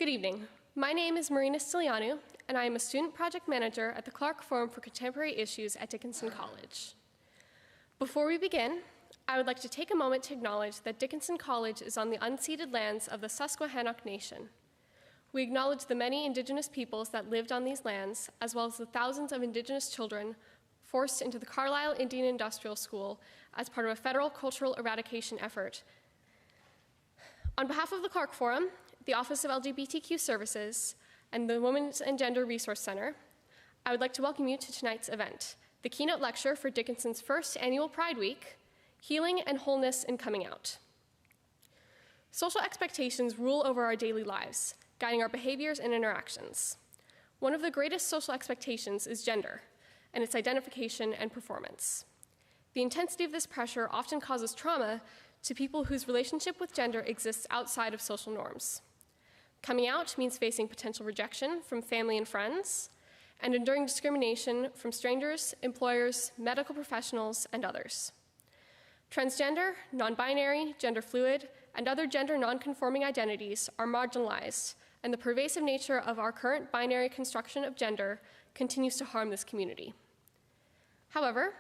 Good evening. My name is Marina Stilianu, and I am a student project manager at the Clark Forum for Contemporary Issues at Dickinson College. Before we begin, I would like to take a moment to acknowledge that Dickinson College is on the unceded lands of the Susquehannock Nation. We acknowledge the many Indigenous peoples that lived on these lands, as well as the thousands of Indigenous children forced into the Carlisle Indian Industrial School as part of a federal cultural eradication effort. On behalf of the Clark Forum, the Office of LGBTQ Services, and the Women's and Gender Resource Center, I would like to welcome you to tonight's event, the keynote lecture for Dickinson's first annual Pride Week, Healing and Wholeness in Coming Out. Social expectations rule over our daily lives, guiding our behaviors and interactions. One of the greatest social expectations is gender, and its identification and performance. The intensity of this pressure often causes trauma to people whose relationship with gender exists outside of social norms. Coming out means facing potential rejection from family and friends, and enduring discrimination from strangers, employers, medical professionals, and others. Transgender, non-binary, gender fluid, and other gender non-conforming identities are marginalized, and the pervasive nature of our current binary construction of gender continues to harm this community. However,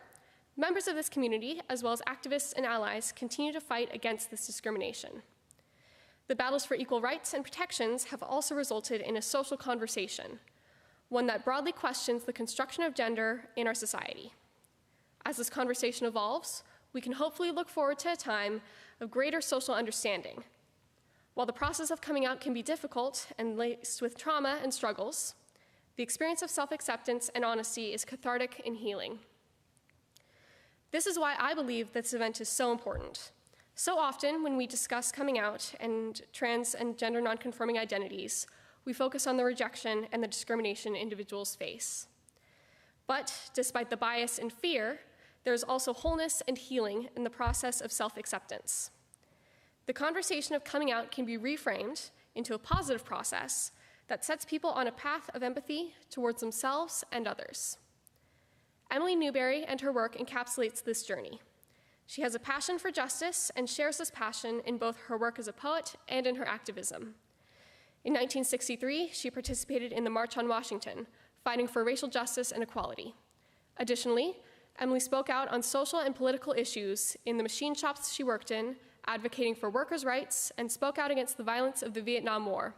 members of this community, as well as activists and allies, continue to fight against this discrimination. The battles for equal rights and protections have also resulted in a social conversation, one that broadly questions the construction of gender in our society. As this conversation evolves, we can hopefully look forward to a time of greater social understanding. While the process of coming out can be difficult and laced with trauma and struggles, the experience of self-acceptance and honesty is cathartic and healing. This is why I believe this event is so important. So often, when we discuss coming out and trans and gender nonconforming identities, we focus on the rejection and the discrimination individuals face. But despite the bias and fear, there is also wholeness and healing in the process of self-acceptance. The conversation of coming out can be reframed into a positive process that sets people on a path of empathy towards themselves and others. Emily Newberry and her work encapsulates this journey. She has a passion for justice and shares this passion in both her work as a poet and in her activism. In 1963, she participated in the March on Washington, fighting for racial justice and equality. Additionally, Emily spoke out on social and political issues in the machine shops she worked in, advocating for workers' rights, and spoke out against the violence of the Vietnam War.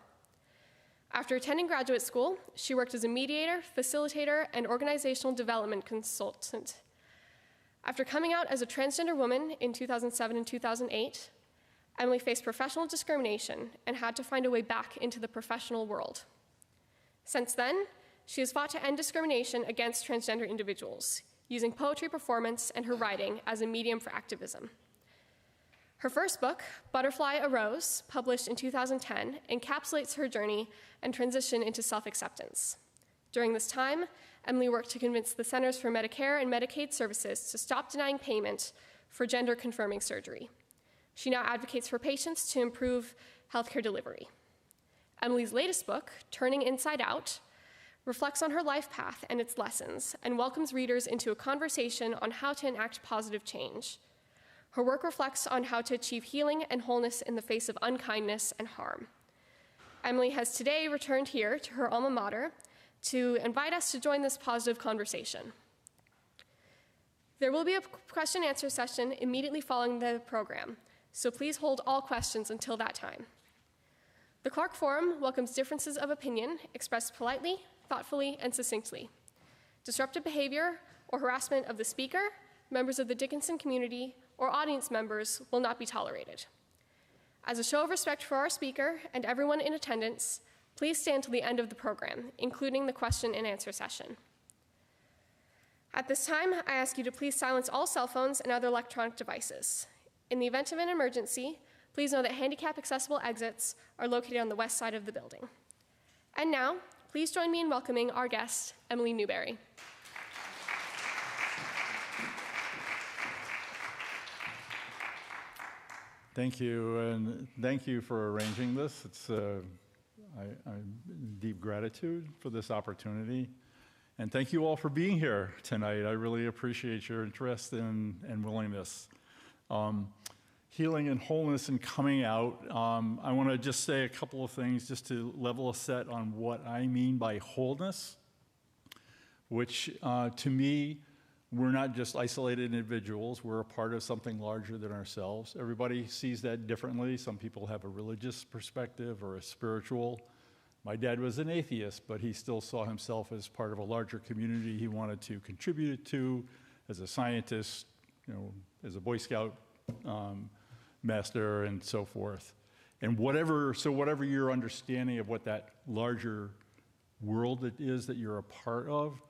After attending graduate school, she worked as a mediator, facilitator, and organizational development consultant. After coming out as a transgender woman in 2007 and 2008, Emily faced professional discrimination and had to find a way back into the professional world. Since then, she has fought to end discrimination against transgender individuals, using poetry performance and her writing as a medium for activism. Her first book, Butterfly a Rose, published in 2010, encapsulates her journey and transition into self-acceptance. During this time, Emily worked to convince the Centers for Medicare and Medicaid Services to stop denying payment for gender-confirming surgery. She now advocates for patients to improve healthcare delivery. Emily's latest book, Turning Inside Out, reflects on her life path and its lessons and welcomes readers into a conversation on how to enact positive change. Her work reflects on how to achieve healing and wholeness in the face of unkindness and harm. Emily has today returned here to her alma mater to invite us to join this positive conversation. There will be a question and answer session immediately following the program, so please hold all questions until that time. The Clark Forum welcomes differences of opinion expressed politely, thoughtfully, and succinctly. Disruptive behavior or harassment of the speaker, members of the Dickinson community, or audience members will not be tolerated. As a show of respect for our speaker and everyone in attendance, please stand till the end of the program, including the question and answer session. At this time, I ask you to please silence all cell phones and other electronic devices. In the event of an emergency, please know that handicap-accessible exits are located on the west side of the building. And now, please join me in welcoming our guest, Emily Newberry. Thank you, and thank you for arranging this. It's I'm deep gratitude for this opportunity. And thank you all for being here tonight. I really appreciate your interest and willingness. healing and wholeness and coming out, I want to just say a couple of things just to level a set on what I mean by wholeness, which to me, we're not just isolated individuals. We're a part of something larger than ourselves. Everybody sees that differently. Some people have a religious perspective or a spiritual. My dad was an atheist, but he still saw himself as part of a larger community he wanted to contribute to, as a scientist, as a Boy Scout master, and so forth. And whatever your understanding of what that larger world it is that you're a part of,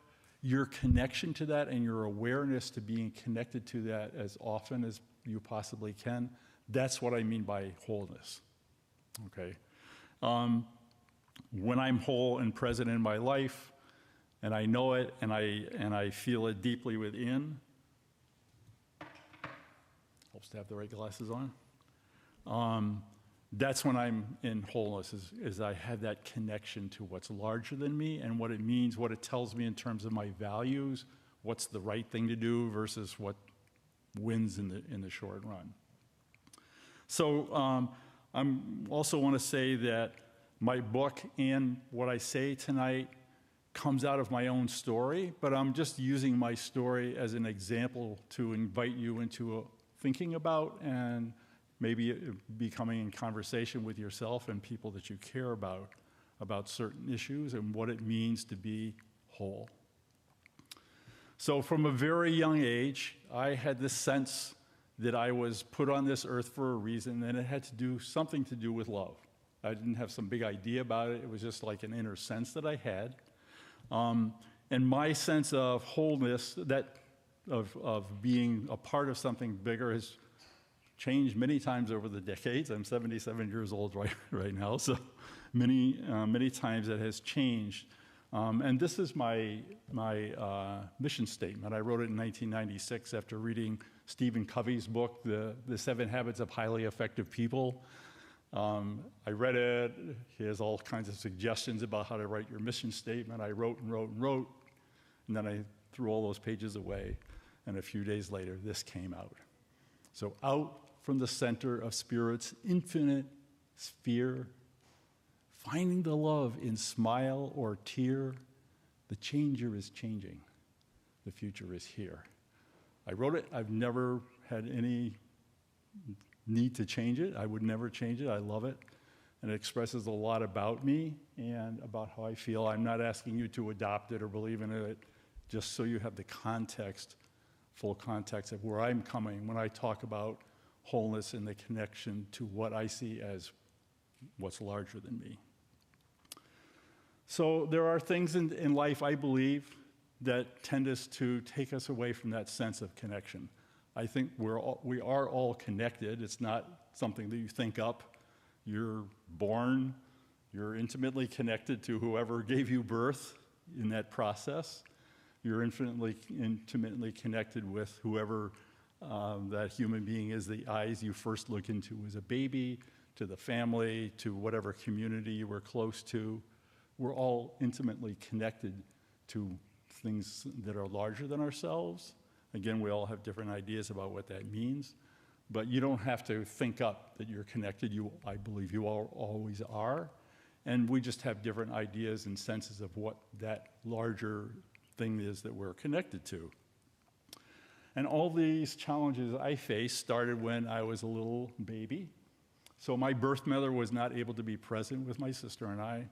your connection to that and your awareness to being connected to that as often as you possibly can, that's what I mean by wholeness, okay? When I'm whole and present in my life, and I know it, and I feel it deeply within, helps to have the right glasses on, that's when I'm in wholeness, is I have that connection to what's larger than me and what it means, what it tells me in terms of my values, what's the right thing to do versus what wins in the short run. So I also want to say that my book and what I say tonight comes out of my own story, but I'm just using my story as an example to invite you into thinking about and maybe becoming in conversation with yourself and people that you care about certain issues and what it means to be whole. So from a very young age, I had this sense that I was put on this earth for a reason, and it had to do something to do with love. I didn't have some big idea about it. It was just like an inner sense that I had. And my sense of wholeness, of being a part of something bigger, has changed many times over the decades. I'm 77 years old right now, so many times it has changed. And this is my mission statement. I wrote it in 1996 after reading Stephen Covey's book, The 7 Habits of Highly Effective People. I read it. He has all kinds of suggestions about how to write your mission statement. I wrote and wrote and wrote, and then I threw all those pages away, and a few days later, this came out. So out from the center of Spirit's infinite sphere, finding the love in smile or tear, the changer is changing. The future is here. I wrote it. I've never had any need to change it. I would never change it. I love it. And it expresses a lot about me and about how I feel. I'm not asking you to adopt it or believe in it, just so you have the context, full context of where I'm coming when I talk about wholeness and the connection to what I see as what's larger than me. So there are things in life, I believe, that tend to take us away from that sense of connection. I think we are all connected. It's not something that you think up. You're born, you're intimately connected to whoever gave you birth in that process. You're intimately connected with whoever that human being is, the eyes you first look into as a baby, to the family, to whatever community you were close to. We're all intimately connected to things that are larger than ourselves. Again, we all have different ideas about what that means, but you don't have to think up that you're connected. I believe you all always are, and we just have different ideas and senses of what that larger thing is that we're connected to. And all these challenges I faced started when I was a little baby. So my birth mother was not able to be present with my sister and I.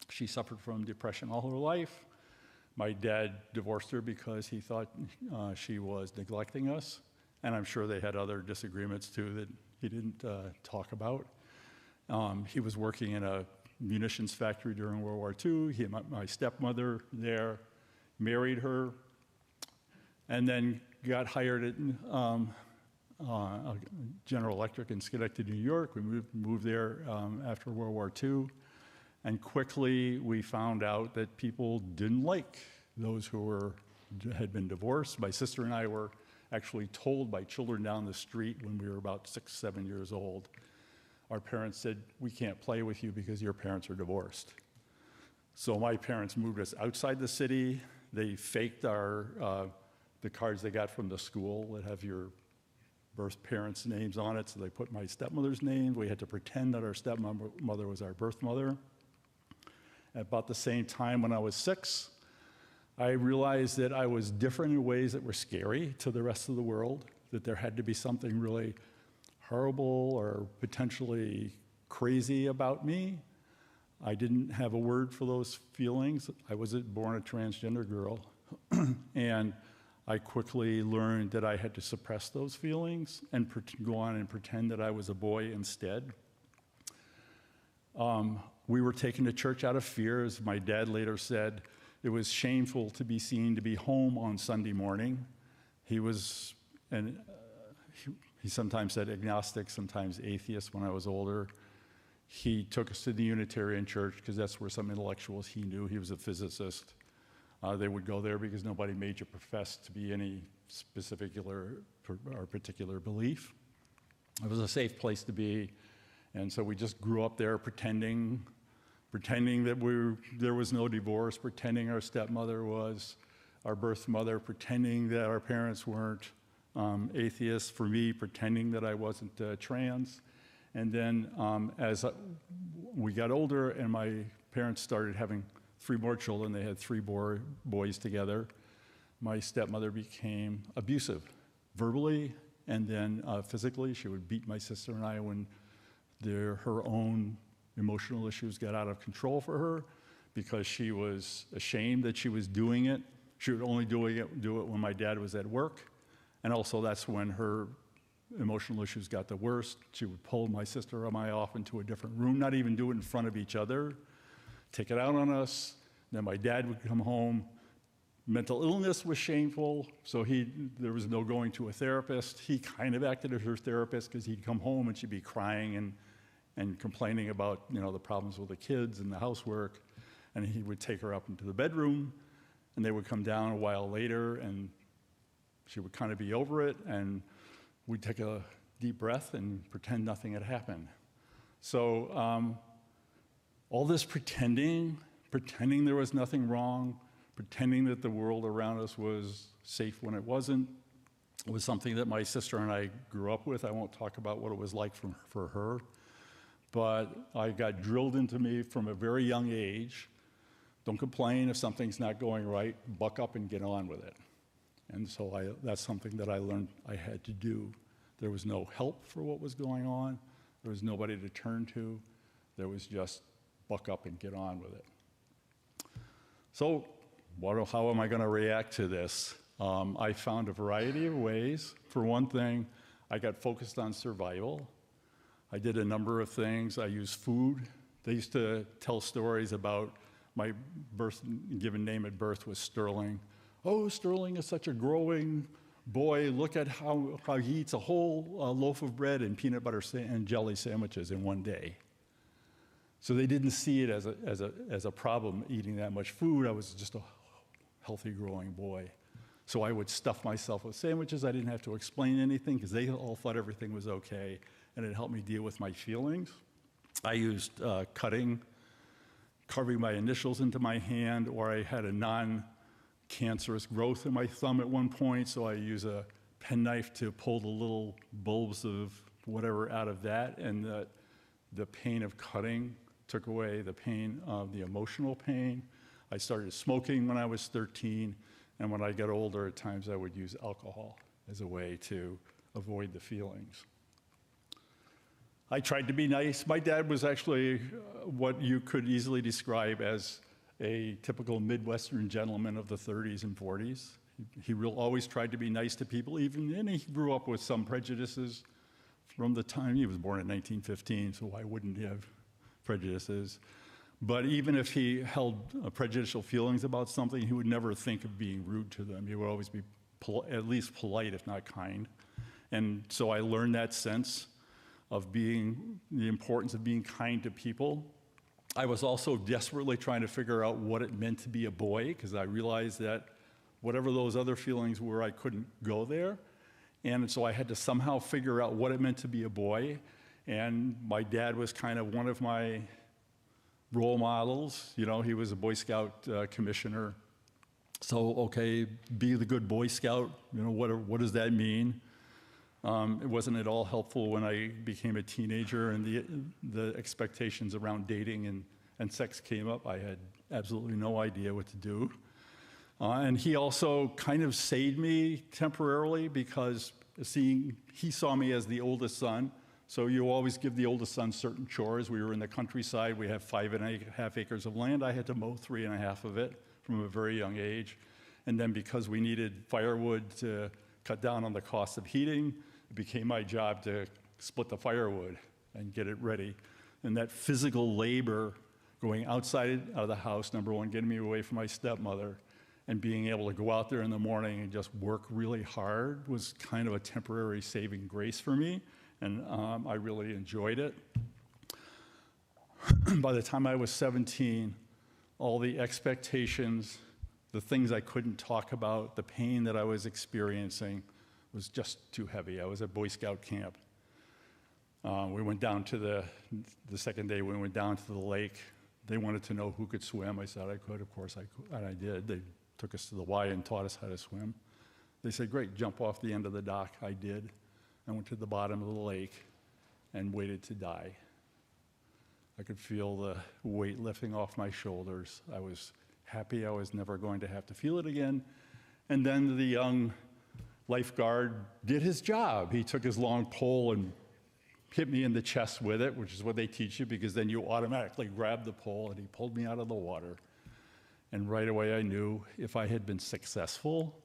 She suffered from depression all her life. My dad divorced her because he thought she was neglecting us. And I'm sure they had other disagreements too that he didn't talk about. He was working in a munitions factory during World War II. He met my stepmother there, married her, and then got hired at General Electric in Schenectady, New York. We moved there after World War II. And quickly we found out that people didn't like those who had been divorced. My sister and I were actually told by children down the street when we were about 6, 7 years old. Our parents said, "We can't play with you because your parents are divorced." So my parents moved us outside the city. They faked the cards they got from the school that have your birth parents' names on it, so they put my stepmother's name. We had to pretend that our stepmother was our birth mother. At about the same time, when I was 6, I realized that I was different in ways that were scary to the rest of the world, that there had to be something really horrible or potentially crazy about me. I didn't have a word for those feelings. I was born a transgender girl, and I quickly learned that I had to suppress those feelings and go on and pretend that I was a boy instead. We were taken to church out of fear. As my dad later said, it was shameful to be seen to be home on Sunday morning. He was, and he sometimes said agnostic, sometimes atheist when I was older. He took us to the Unitarian Church because that's where some intellectuals he knew. He was a physicist. They would go there because nobody made you profess to be any specific or particular belief. It was a safe place to be, and so we just grew up there pretending that there was no divorce, pretending our stepmother was our birth mother, pretending that our parents weren't atheists, for me, pretending that I wasn't trans. And then as we got older and my parents started having 3 more children, they had 3 boys together, my stepmother became abusive, verbally and then physically. She would beat my sister and I when her own emotional issues got out of control for her because she was ashamed that she was doing it. She would only do it when my dad was at work. And also that's when her emotional issues got the worst. She would pull my sister and I off into a different room, not even do it in front of each other, take it out on us. Then my dad would come home. Mental illness was shameful, so there was no going to a therapist. He kind of acted as her therapist because he'd come home and she'd be crying and complaining about, the problems with the kids and the housework. And he would take her up into the bedroom, and they would come down a while later, and she would kind of be over it, and we'd take a deep breath and pretend nothing had happened. So all this pretending there was nothing wrong, pretending that the world around us was safe when it wasn't, was something that my sister and I grew up with. I won't talk about what it was like for her, but I got drilled into me from a very young age. Don't complain if something's not going right, buck up and get on with it. And so that's something that I learned I had to do. There was no help for what was going on. There was nobody to turn to. There was just buck up and get on with it. So how am I going to react to this? I found a variety of ways. For one thing, I got focused on survival. I did a number of things. I used food. They used to tell stories about my given name at birth was Sterling. Oh, Sterling is such a growing boy. Look at how he eats a whole loaf of bread and peanut butter and jelly sandwiches in one day. So they didn't see it as a problem eating that much food. I was just a healthy growing boy. So I would stuff myself with sandwiches. I didn't have to explain anything because they all thought everything was okay, and it helped me deal with my feelings. I used carving my initials into my hand, or I had a non-cancerous growth in my thumb at one point, so I use a penknife to pull the little bulbs of whatever out of that, and the pain of cutting took away the pain of the emotional pain. I started smoking when I was 13, and when I got older, at times I would use alcohol as a way to avoid the feelings. I tried to be nice. My dad was actually what you could easily describe as a typical Midwestern gentleman of the 30s and 40s. He always tried to be nice to people, and he grew up with some prejudices from the time he was born in 1915, so why wouldn't he have prejudices? But even if he held prejudicial feelings about something, he would never think of being rude to them. He would always be at least polite, if not kind. And so I learned that sense of the importance of being kind to people. I was also desperately trying to figure out what it meant to be a boy, because I realized that whatever those other feelings were, I couldn't go there. And so I had to somehow figure out what it meant to be a boy. And my dad was kind of one of my role models. He was a Boy Scout commissioner. So, okay, be the good Boy Scout. What does that mean? It wasn't at all helpful when I became a teenager and the expectations around dating and sex came up. I had absolutely no idea what to do. And he also kind of saved me temporarily because he saw me as the oldest son. So you always give the oldest son certain chores. We were in the countryside. We have 5.5 acres of land. I had to mow 3.5 of it from a very young age. And then because we needed firewood to cut down on the cost of heating, it became my job to split the firewood and get it ready. And that physical labor going outside of the house, number one, getting me away from my stepmother, and being able to go out there in the morning and just work really hard was kind of a temporary saving grace for me, and I really enjoyed it. By the time I was 17, all the expectations, the things I couldn't talk about, the pain that I was experiencing was just too heavy. I was at Boy Scout camp. We went down to the second day, we went down to the lake. They wanted to know who could swim. I said I could, of course I could, and I did. They took us to the Y and taught us how to swim. They said, great, jump off the end of the dock. I did. I went to the bottom of the lake and waited to die. I could feel the weight lifting off my shoulders. I was happy I was never going to have to feel it again. And then the young lifeguard did his job. He took his long pole and hit me in the chest with it, which is what they teach you, because then you automatically grab the pole, and he pulled me out of the water. And right away I knew if I had been successful,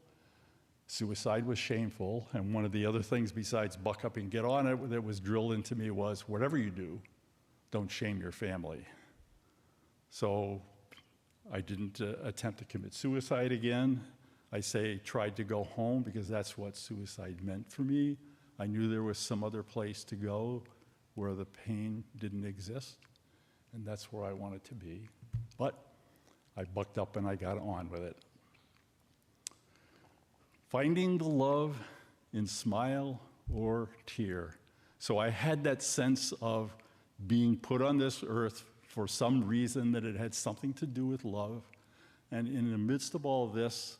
suicide was shameful. And one of the other things besides buck up and get on it that was drilled into me was, whatever you do, don't shame your family. So I didn't attempt to commit suicide again. I tried to go home because that's what suicide meant for me. I knew there was some other place to go where the pain didn't exist, and that's where I wanted to be. But I bucked up and I got on with it. Finding the love in smile or tear. So I had that sense of being put on this earth for some reason that it had something to do with love. And in the midst of all this,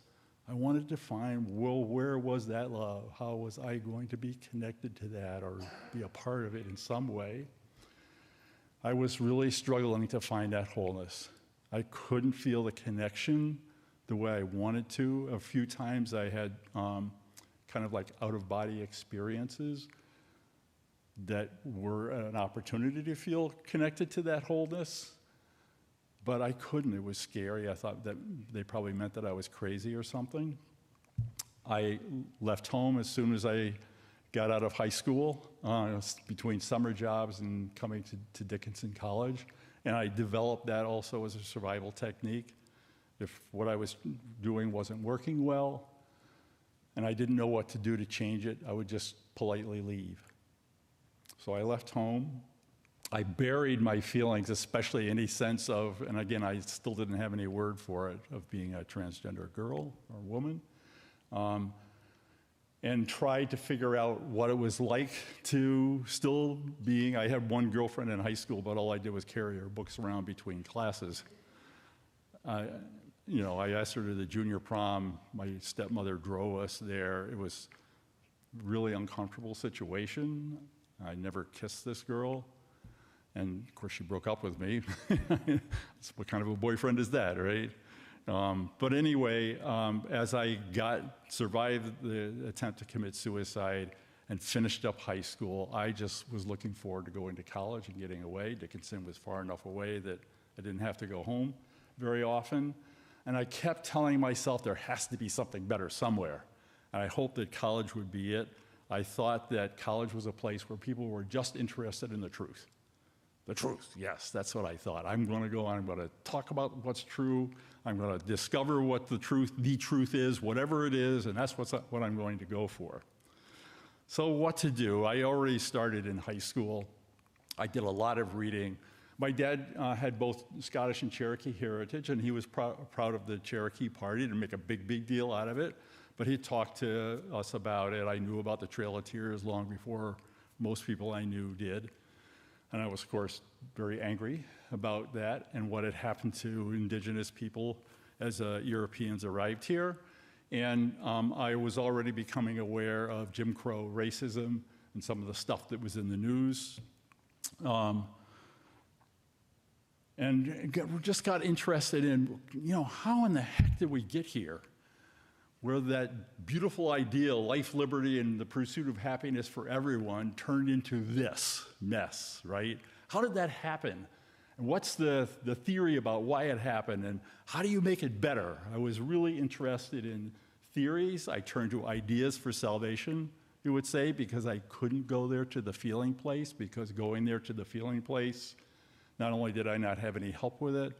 I wanted to find, well, where was that love? How was I going to be connected to that or be a part of it in some way? I was really struggling to find that wholeness. I couldn't feel the connection the way I wanted to. A few times I had kind of like out-of-body experiences that were an opportunity to feel connected to that wholeness, but I couldn't. It was scary. I thought that they probably meant that I was crazy or something. I left home as soon as I got out of high school, between summer jobs and coming to Dickinson College. And I developed that also as a survival technique. If what I was doing wasn't working well, and I didn't know what to do to change it, I would just politely leave. So I left home. I buried my feelings, especially any sense of, and again, I still didn't have any word for it, of being a transgender girl or woman. And tried to figure out what it was like to still being, I had one girlfriend in high school, but all I did was carry her books around between classes. I asked her to the junior prom. My stepmother drove us there. It was a really uncomfortable situation. I never kissed this girl. And of course, she broke up with me. What kind of a boyfriend is that, right? But anyway, as I survived the attempt to commit suicide and finished up high school, I just was looking forward to going to college and getting away. Dickinson was far enough away that I didn't have to go home very often. And I kept telling myself there has to be something better somewhere. And I hoped that college would be it. I thought that college was a place where people were just interested in the truth. The truth, yes, that's what I thought. I'm going to go on, I'm going to talk about what's true. I'm going to discover what the truth is, whatever it is, and that's what I'm going to go for. So what to do? I already started in high school. I did a lot of reading. My dad had both Scottish and Cherokee heritage, and he was proud of the Cherokee Party to make a big deal out of it. But he talked to us about it. I knew about the Trail of Tears long before most people I knew did. And I was, of course, very angry about that and what had happened to indigenous people as Europeans arrived here. And I was already becoming aware of Jim Crow racism and some of the stuff that was in the news. Just got interested in, how in the heck did we get here? Where that beautiful ideal, life, liberty, and the pursuit of happiness for everyone turned into this mess, right? How did that happen? And what's the theory about why it happened? And how do you make it better? I was really interested in theories. I turned to ideas for salvation, you would say, because I couldn't go there to the feeling place, because going there to the feeling place, not only did I not have any help with it,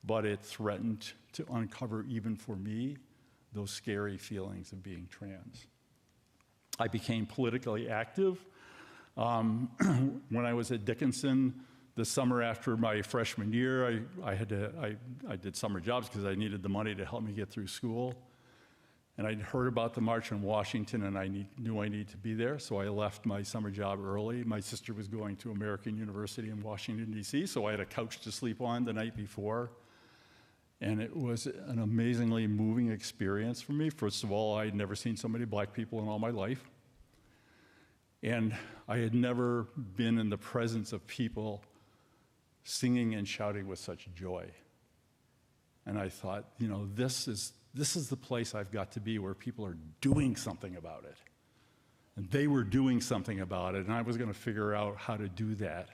but it threatened to uncover, even for me, those scary feelings of being trans. I became politically active. When I was at Dickinson, the summer after my freshman year, I did summer jobs because I needed the money to help me get through school. And I'd heard about the March on Washington, and I knew I needed to be there, so I left my summer job early. My sister was going to American University in Washington, D.C., so I had a couch to sleep on the night before. And it was an amazingly moving experience for me. First of all, I had never seen so many black people in all my life. And I had never been in the presence of people singing and shouting with such joy. And I thought, this is the place I've got to be, where people are doing something about it. And they were doing something about it, and I was going to figure out how to do that.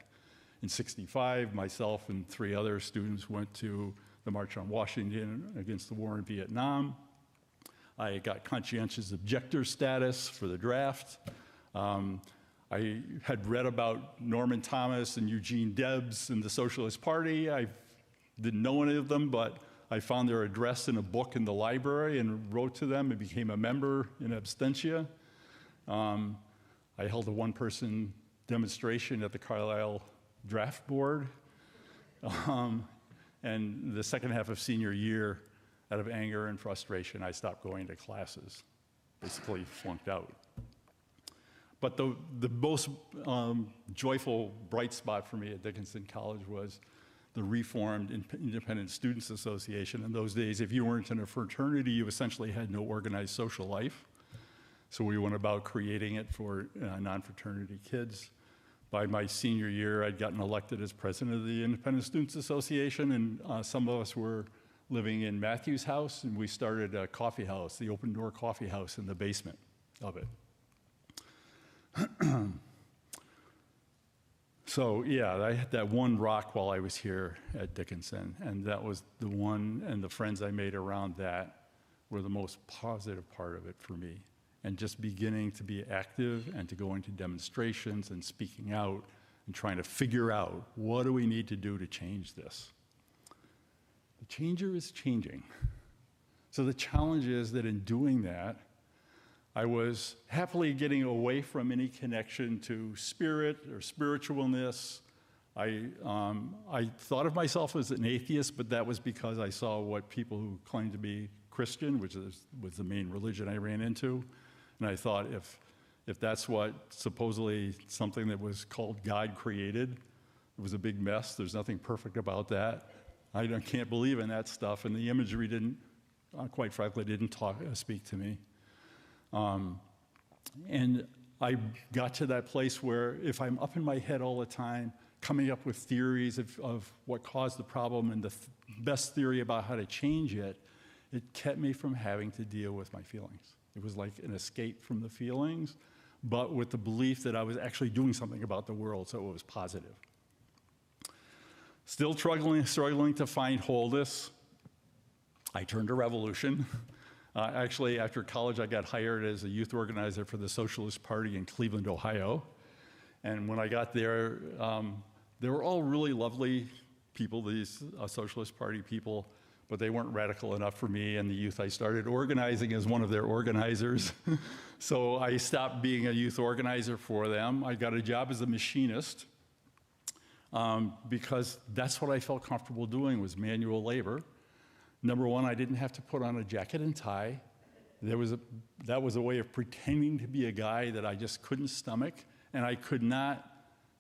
In '65, myself and 3 other students went to the March on Washington against the war in Vietnam. I got conscientious objector status for the draft. I had read about Norman Thomas and Eugene Debs and the Socialist Party. I didn't know any of them, but I found their address in a book in the library and wrote to them and became a member in absentia. I held a one-person demonstration at the Carlisle Draft Board. And the second half of senior year, out of anger and frustration, I stopped going to classes, basically flunked out. But the most joyful, bright spot for me at Dickinson College was the reformed Independent Students Association. In those days, if you weren't in a fraternity, you essentially had no organized social life. So we went about creating it for non-fraternity kids. By my senior year, I'd gotten elected as president of the Independent Students Association, and some of us were living in Matthew's house, and we started a coffee house, the Open Door Coffee House, in the basement of it. So yeah, I had that one rock while I was here at Dickinson, and that was the one, and the friends I made around that were the most positive part of it for me. And just beginning to be active and to go into demonstrations and speaking out and trying to figure out, what do we need to do to change this? The changer is changing. So the challenge is that in doing that, I was happily getting away from any connection to spirit or spiritualness. I thought of myself as an atheist, but that was because I saw what people who claimed to be Christian, which was the main religion I ran into. And I thought, if that's what supposedly something that was called God created, it was a big mess. There's nothing perfect about that. I can't believe in that stuff. And the imagery didn't, quite frankly, didn't speak to me. And I got to that place where if I'm up in my head all the time, coming up with theories of what caused the problem and the best theory about how to change it, it kept me from having to deal with my feelings. It was like an escape from the feelings, but with the belief that I was actually doing something about the world, so it was positive. Still struggling to find wholeness, I turned to revolution. Actually, after college, I got hired as a youth organizer for the Socialist Party in Cleveland, Ohio. And when I got there, they were all really lovely people, these Socialist Party people, but they weren't radical enough for me and the youth. I started organizing as one of their organizers. So I stopped being a youth organizer for them. I got a job as a machinist because that's what I felt comfortable doing, was manual labor. Number one, I didn't have to put on a jacket and tie. That was a way of pretending to be a guy that I just couldn't stomach, and I could not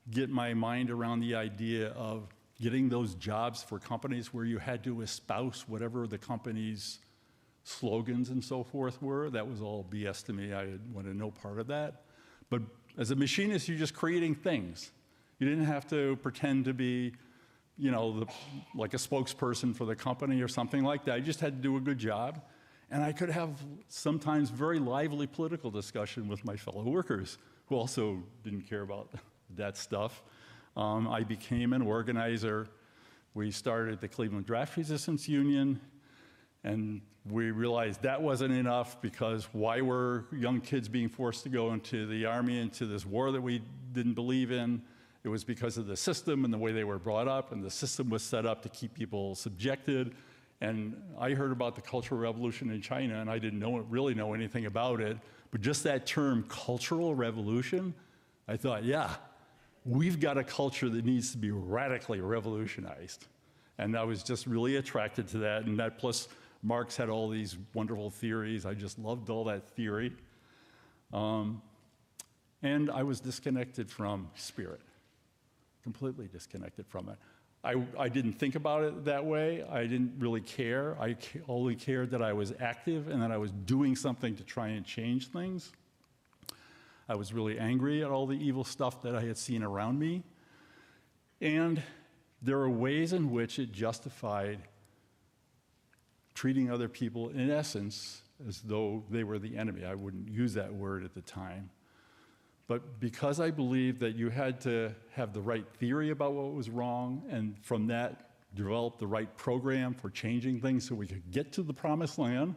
get my mind around the idea of getting those jobs for companies where you had to espouse whatever the company's slogans and so forth were. That was all BS to me. I wanted no part of that. But as a machinist, you're just creating things. You didn't have to pretend to be, like a spokesperson for the company or something like that. I just had to do a good job. And I could have sometimes very lively political discussion with my fellow workers who also didn't care about that stuff. I became an organizer. We started the Cleveland Draft Resistance Union, and we realized that wasn't enough because why were young kids being forced to go into the army, into this war that we didn't believe in? It was because of the system and the way they were brought up, and the system was set up to keep people subjected. And I heard about the Cultural Revolution in China, and I didn't really know anything about it. But just that term, cultural revolution, I thought, yeah, we've got a culture that needs to be radically revolutionized. And I was just really attracted to that. And that plus Marx had all these wonderful theories. I just loved all that theory. And I was disconnected from spirit, completely disconnected from it. I didn't think about it that way. I didn't really care. I only cared that I was active and that I was doing something to try and change things. I was really angry at all the evil stuff that I had seen around me. And there are ways in which it justified treating other people, in essence, as though they were the enemy. I wouldn't use that word at the time. But because I believed that you had to have the right theory about what was wrong, and from that, develop the right program for changing things so we could get to the promised land,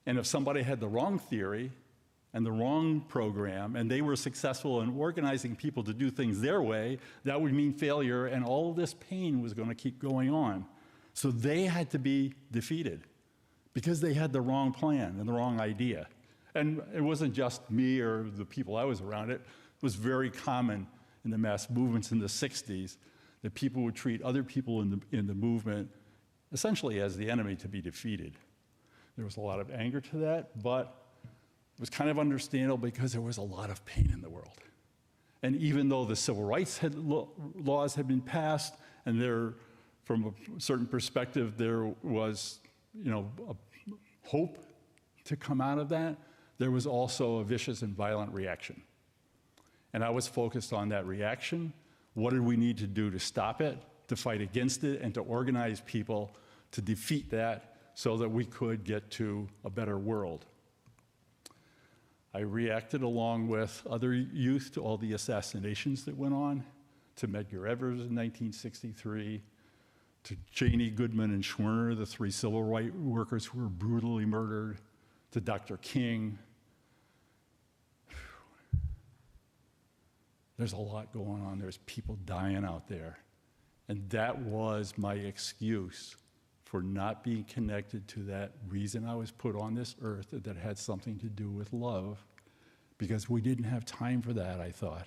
and if somebody had the wrong theory and the wrong program, and they were successful in organizing people to do things their way, that would mean failure, and all of this pain was going to keep going on. So they had to be defeated because they had the wrong plan and the wrong idea. And it wasn't just me or the people I was around. It was very common in the mass movements in the 60s that people would treat other people in the movement essentially as the enemy to be defeated. There was a lot of anger to that, but it was kind of understandable because there was a lot of pain in the world. And even though the civil rights laws had been passed, and there, from a certain perspective, there was, a hope to come out of that, there was also a vicious and violent reaction. And I was focused on that reaction. What did we need to do to stop it, to fight against it, and to organize people to defeat that so that we could get to a better world? I reacted along with other youth to all the assassinations that went on, to Medgar Evers in 1963, to Cheney, Goodman, and Schwerner, the 3 civil rights workers who were brutally murdered, to Dr. King. There's a lot going on. There's people dying out there. And that was my excuse for not being connected to that reason I was put on this earth that had something to do with love, because we didn't have time for that, I thought.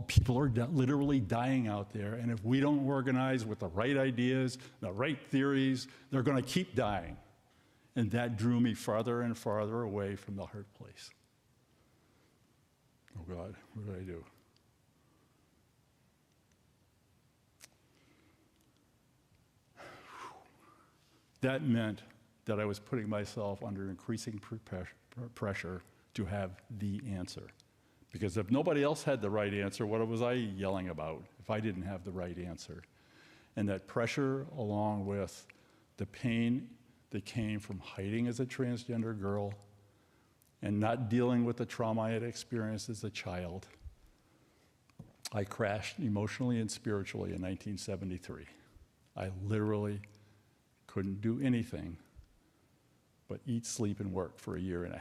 People are literally dying out there, and if we don't organize with the right ideas, the right theories, they're going to keep dying. And that drew me farther and farther away from the hard place. Oh God, what did I do? That meant that I was putting myself under increasing pressure to have the answer. Because if nobody else had the right answer, what was I yelling about if I didn't have the right answer? And that pressure, along with the pain that came from hiding as a transgender girl and not dealing with the trauma I had experienced as a child, I crashed emotionally and spiritually in 1973. I literally couldn't do anything but eat, sleep, and work for 1.5 years.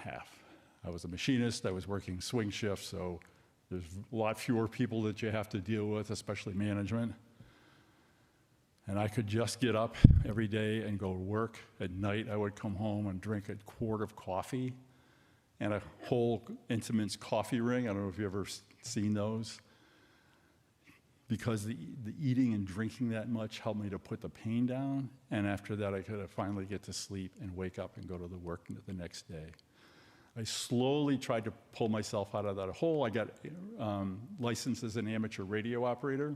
I was a machinist. I was working swing shifts, so there's a lot fewer people that you have to deal with, especially management. And I could just get up every day and go to work. At night, I would come home and drink a quart of coffee and a whole Intimates coffee ring. I don't know if you've ever seen those. Because the eating and drinking that much helped me to put the pain down. And after that, I could finally get to sleep and wake up and go to the work the next day. I slowly tried to pull myself out of that hole. I got licensed as an amateur radio operator.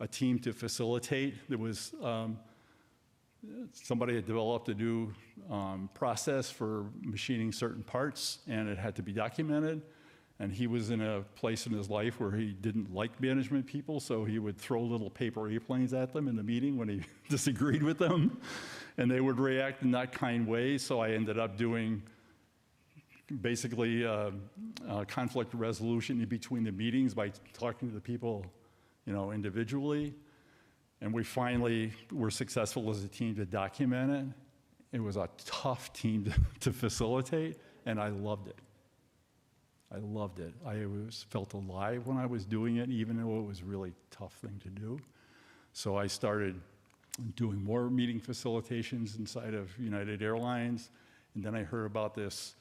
a team to facilitate. There was somebody had developed a new process for machining certain parts, and it had to be documented. And he was in a place in his life where he didn't like management people, so he would throw little paper airplanes at them in the meeting when he disagreed with them, and they would react in that kind way. So I ended up doing basically conflict resolution in between the meetings by talking to the people, individually. And we finally were successful as a team to document it. It was a tough team to facilitate, and I loved it. I loved it. I felt alive when I was doing it, even though it was a really tough thing to do. So I started doing more meeting facilitations inside of United Airlines, and then I heard about this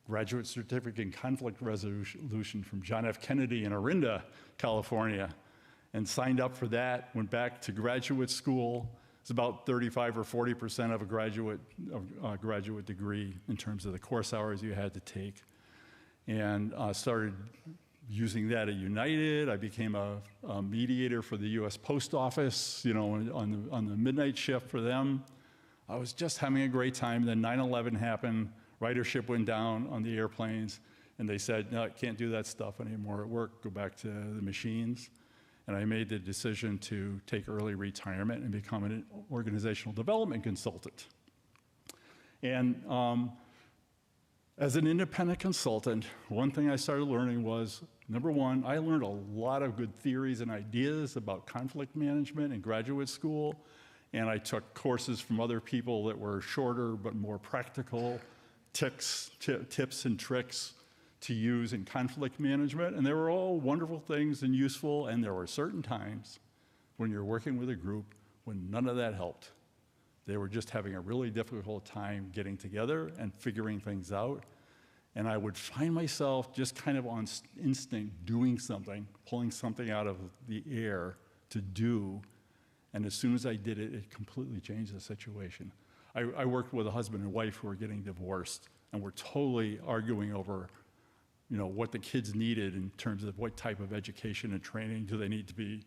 graduate certificate in conflict resolution from John F. Kennedy in Orinda, California, and signed up for that, went back to graduate school. It's about 35 or 40% of a graduate degree in terms of the course hours you had to take. And started using that at United. I became a mediator for the US Post Office, on the midnight shift for them. I was just having a great time. Then 9/11 happened, ridership went down on the airplanes, and they said, no, I can't do that stuff anymore at work, go back to the machines. And I made the decision to take early retirement and become an organizational development consultant. And as an independent consultant, one thing I started learning was, number one, I learned a lot of good theories and ideas about conflict management in graduate school, and I took courses from other people that were shorter but more practical, tips and tricks to use in conflict management, and they were all wonderful things and useful, and there were certain times when you're working with a group when none of that helped. They were just having a really difficult time getting together and figuring things out. And I would find myself just kind of on instinct doing something, pulling something out of the air to do. And as soon as I did it, it completely changed the situation. I worked with a husband and wife who were getting divorced, and were totally arguing over what the kids needed in terms of what type of education and training do they need to be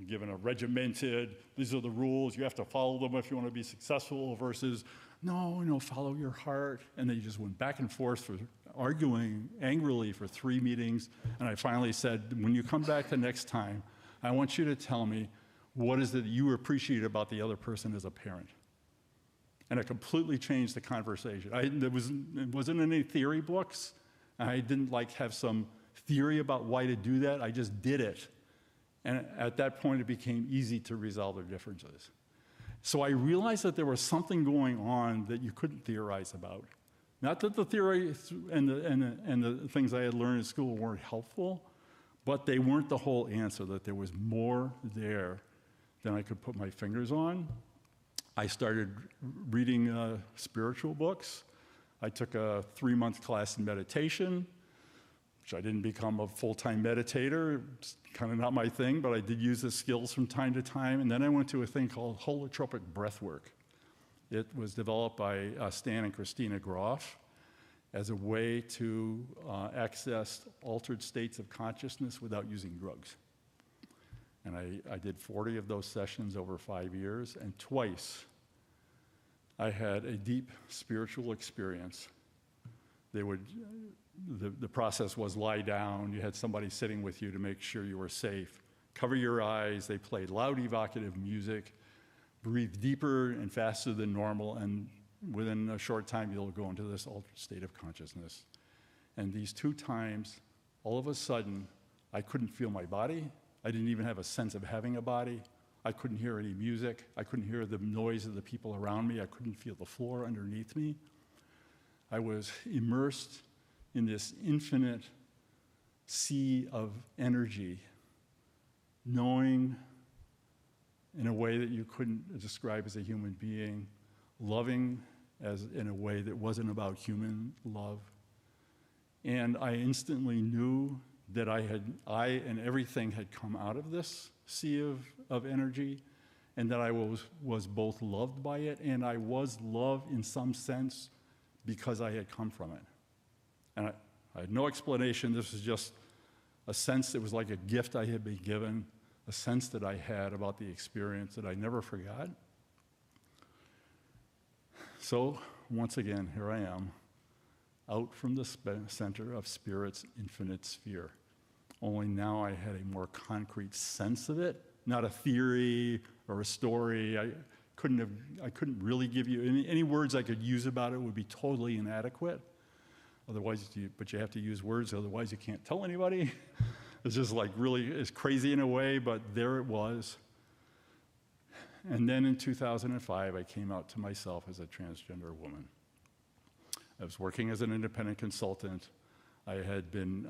given a regimented, these are the rules, you have to follow them if you want to be successful, versus, no, follow your heart. And they just went back and forth for arguing angrily for 3 meetings. And I finally said, when you come back the next time, I want you to tell me what is it that you appreciate about the other person as a parent. And it completely changed the conversation. It wasn't in any theory books. I didn't have some theory about why to do that. I just did it. And at that point, it became easy to resolve their differences. So I realized that there was something going on that you couldn't theorize about. Not that the theory and the things I had learned in school weren't helpful, but they weren't the whole answer, that there was more there than I could put my fingers on. I started reading spiritual books. I took a 3-month class in meditation, which I didn't become a full-time meditator. It's kind of not my thing, but I did use the skills from time to time. And then I went to a thing called holotropic breathwork. It was developed by Stan and Christina Groff as a way to access altered states of consciousness without using drugs. And I did 40 of those sessions over 5 years, and twice I had a deep spiritual experience. The process was lie down, you had somebody sitting with you to make sure you were safe. Cover your eyes, they played loud evocative music, breathe deeper and faster than normal, and within a short time you'll go into this altered state of consciousness. And these 2 times, all of a sudden, I couldn't feel my body. I didn't even have a sense of having a body. I couldn't hear any music. I couldn't hear the noise of the people around me. I couldn't feel the floor underneath me. I was immersed in this infinite sea of energy, knowing in a way that you couldn't describe as a human being, loving as in a way that wasn't about human love. And I instantly knew that I and everything had come out of this sea of energy, and that I was both loved by it, and I was loved in some sense because I had come from it. And I had no explanation. This was just a sense. It was like a gift I had been given, a sense that I had about the experience that I never forgot. So once again, here I am, out from the center of Spirit's infinite sphere. Only now I had a more concrete sense of it, not a theory or a story. I couldn't really give you any words I could use about it would be totally inadequate. Otherwise, but you have to use words, otherwise you can't tell anybody. It's just like really, it's crazy in a way, but there it was. And then in 2005, I came out to myself as a transgender woman. I was working as an independent consultant. I had been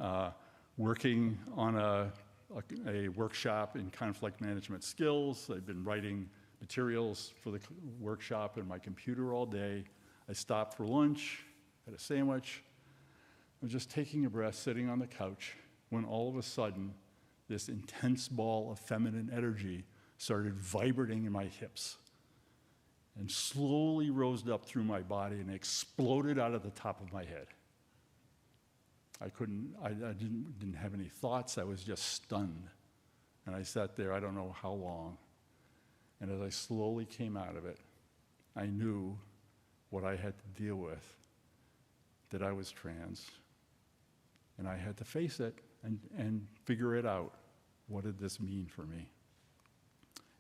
working on a workshop in conflict management skills. I'd been writing materials for the workshop in my computer all day. I stopped for lunch, had a sandwich. I was just taking a breath, sitting on the couch, when all of a sudden, this intense ball of feminine energy started vibrating in my hips and slowly rose up through my body and exploded out of the top of my head. I didn't have any thoughts. I was just stunned. And I sat there, I don't know how long. And as I slowly came out of it, I knew what I had to deal with, that I was trans. And I had to face it and figure it out. What did this mean for me?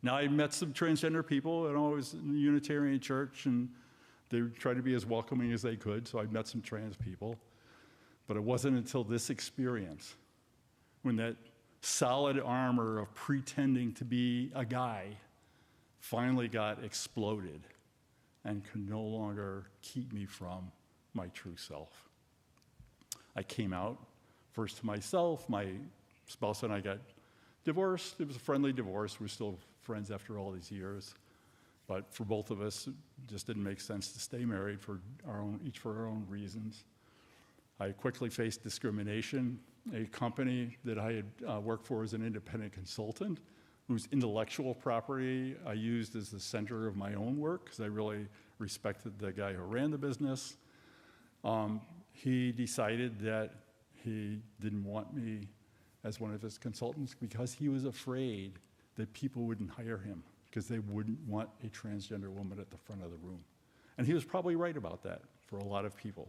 Now, I met some transgender people, and I was in the Unitarian Church, and they tried to be as welcoming as they could, so I met some trans people. But it wasn't until this experience, when that solid armor of pretending to be a guy finally got exploded and could no longer keep me from my true self. I came out first to myself. My spouse and I got divorced. It was a friendly divorce. We're still friends after all these years. But for both of us, it just didn't make sense to stay married each for our own reasons. I quickly faced discrimination. A company that I had worked for as an independent consultant, whose intellectual property I used as the center of my own work, because I really respected the guy who ran the business. He decided that he didn't want me as one of his consultants because he was afraid that people wouldn't hire him because they wouldn't want a transgender woman at the front of the room. And he was probably right about that for a lot of people.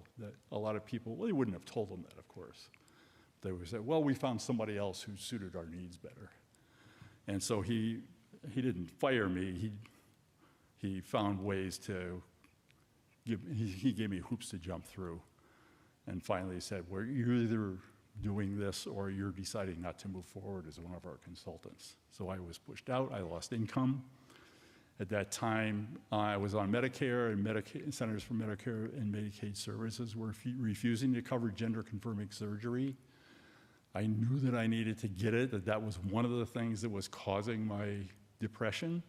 Well, they wouldn't have told him that, of course. They would say, well, we found somebody else who suited our needs better. And so he didn't fire me. He found ways to he gave me hoops to jump through. And finally he said, well, you're either doing this or you're deciding not to move forward as one of our consultants. So I was pushed out. I lost income. At that time, I was on Medicare, and Centers for Medicare and Medicaid Services were refusing to cover gender-confirming surgery. I knew that I needed to get it, that was one of the things that was causing my depression.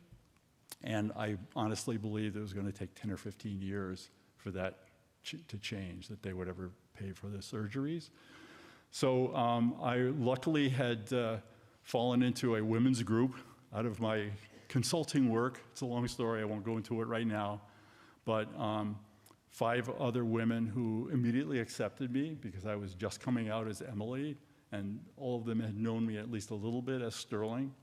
And I honestly believed it was going to take 10 or 15 years for that to change, that they would ever pay for the surgeries. So I luckily had fallen into a women's group out of my consulting work. It's a long story, I won't go into it right now. But 5 other women who immediately accepted me because I was just coming out as Emily, and all of them had known me at least a little bit as Sterling.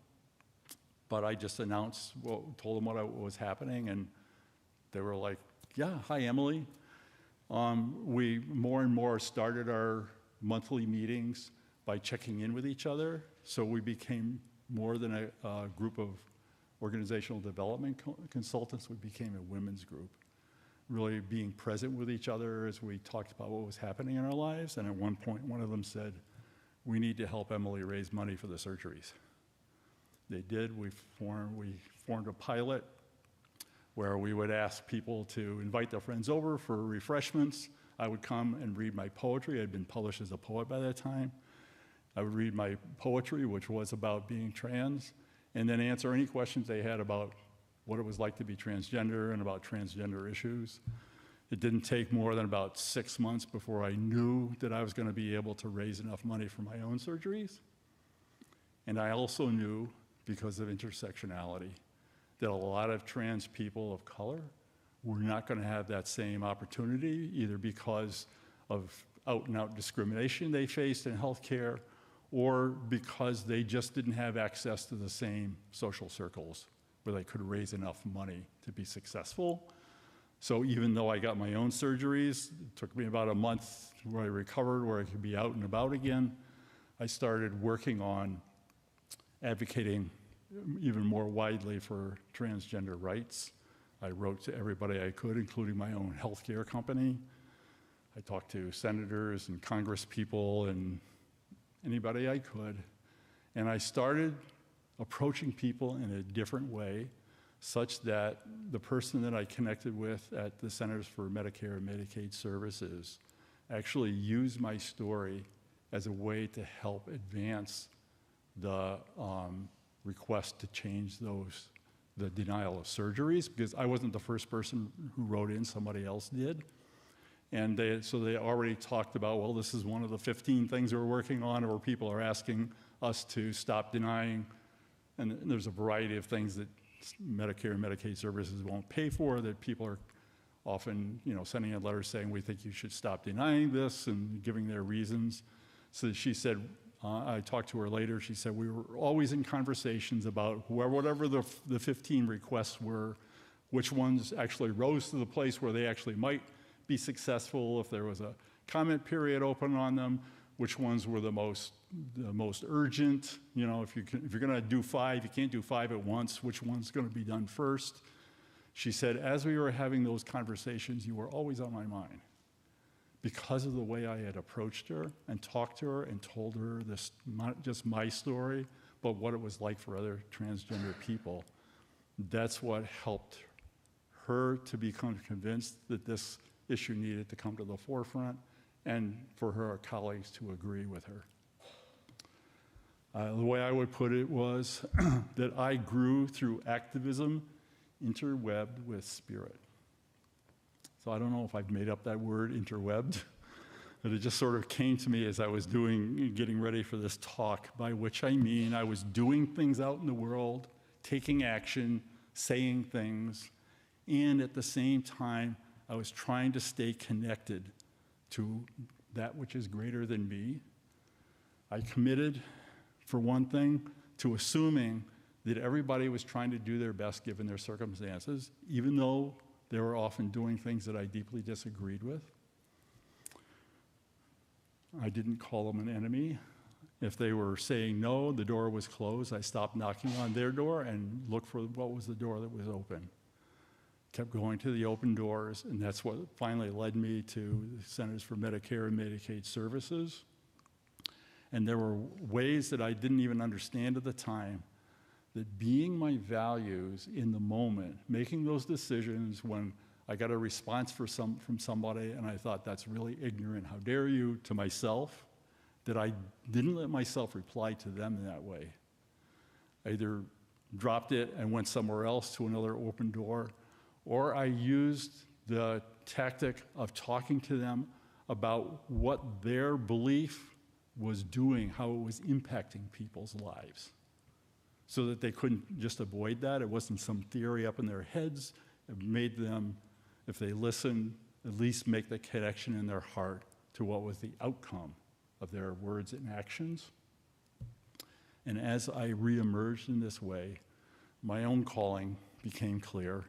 But I just announced, told them what was happening, and they were like, yeah, hi, Emily. We more and more started our monthly meetings by checking in with each other. So we became more than a group of organizational development consultants. We became a women's group, really being present with each other as we talked about what was happening in our lives. And at one point, one of them said, we need to help Emily raise money for the surgeries. They did. We formed a pilot where we would ask people to invite their friends over for refreshments. I would come and read my poetry. I'd been published as a poet by that time. I would read my poetry, which was about being trans, and then answer any questions they had about what it was like to be transgender and about transgender issues. It didn't take more than about 6 months before I knew that I was going to be able to raise enough money for my own surgeries. And I also knew, because of intersectionality, that a lot of trans people of color were not going to have that same opportunity, either because of out-and-out discrimination they faced in healthcare, or because they just didn't have access to the same social circles where they could raise enough money to be successful. So even though I got my own surgeries, it took me about a month where I recovered, where I could be out and about again, I started working on advocating even more widely for transgender rights. I wrote to everybody I could, including my own healthcare company. I talked to senators and Congress people and anybody I could. And I started approaching people in a different way, such that the person that I connected with at the Centers for Medicare and Medicaid Services actually used my story as a way to help advance the request to change the denial of surgeries, because I wasn't the first person who wrote in, somebody else did. And so they already talked about, well, this is one of the 15 things we're working on, where people are asking us to stop denying. And there's a variety of things that Medicare and Medicaid services won't pay for, that people are often, sending in letters saying, we think you should stop denying this, and giving their reasons. So she said, I talked to her later, she said, we were always in conversations about whatever the 15 requests were, which ones actually rose to the place where they actually might be successful if there was a comment period open on them, which ones were the most urgent. If you're going to do 5, you can't do 5 at once. Which one's going to be done first? She said, as we were having those conversations, you were always on my mind, because of the way I had approached her and talked to her and told her this, not just my story, but what it was like for other transgender people. That's what helped her to become convinced that this issue needed to come to the forefront, and for her colleagues to agree with her. The way I would put it was that I grew through activism interwebbed with spirit. So I don't know if I've made up that word, interwebbed, but it just sort of came to me as I was getting ready for this talk, by which I mean I was doing things out in the world, taking action, saying things, and at the same time, I was trying to stay connected to that which is greater than me. I committed, for one thing, to assuming that everybody was trying to do their best given their circumstances, even though they were often doing things that I deeply disagreed with. I didn't call them an enemy. If they were saying no, the door was closed, I stopped knocking on their door and looked for what was the door that was open. Kept going to the open doors, and that's what finally led me to the Centers for Medicare and Medicaid Services. And there were ways that I didn't even understand at the time, that being my values in the moment, making those decisions when I got a response from somebody and I thought, that's really ignorant, how dare you, to myself, that I didn't let myself reply to them in that way. I either dropped it and went somewhere else to another open door, or I used the tactic of talking to them about what their belief was doing, how it was impacting people's lives, so that they couldn't just avoid that. It wasn't some theory up in their heads. It made them, if they listened, at least make the connection in their heart to what was the outcome of their words and actions. And as I reemerged in this way, my own calling became clear.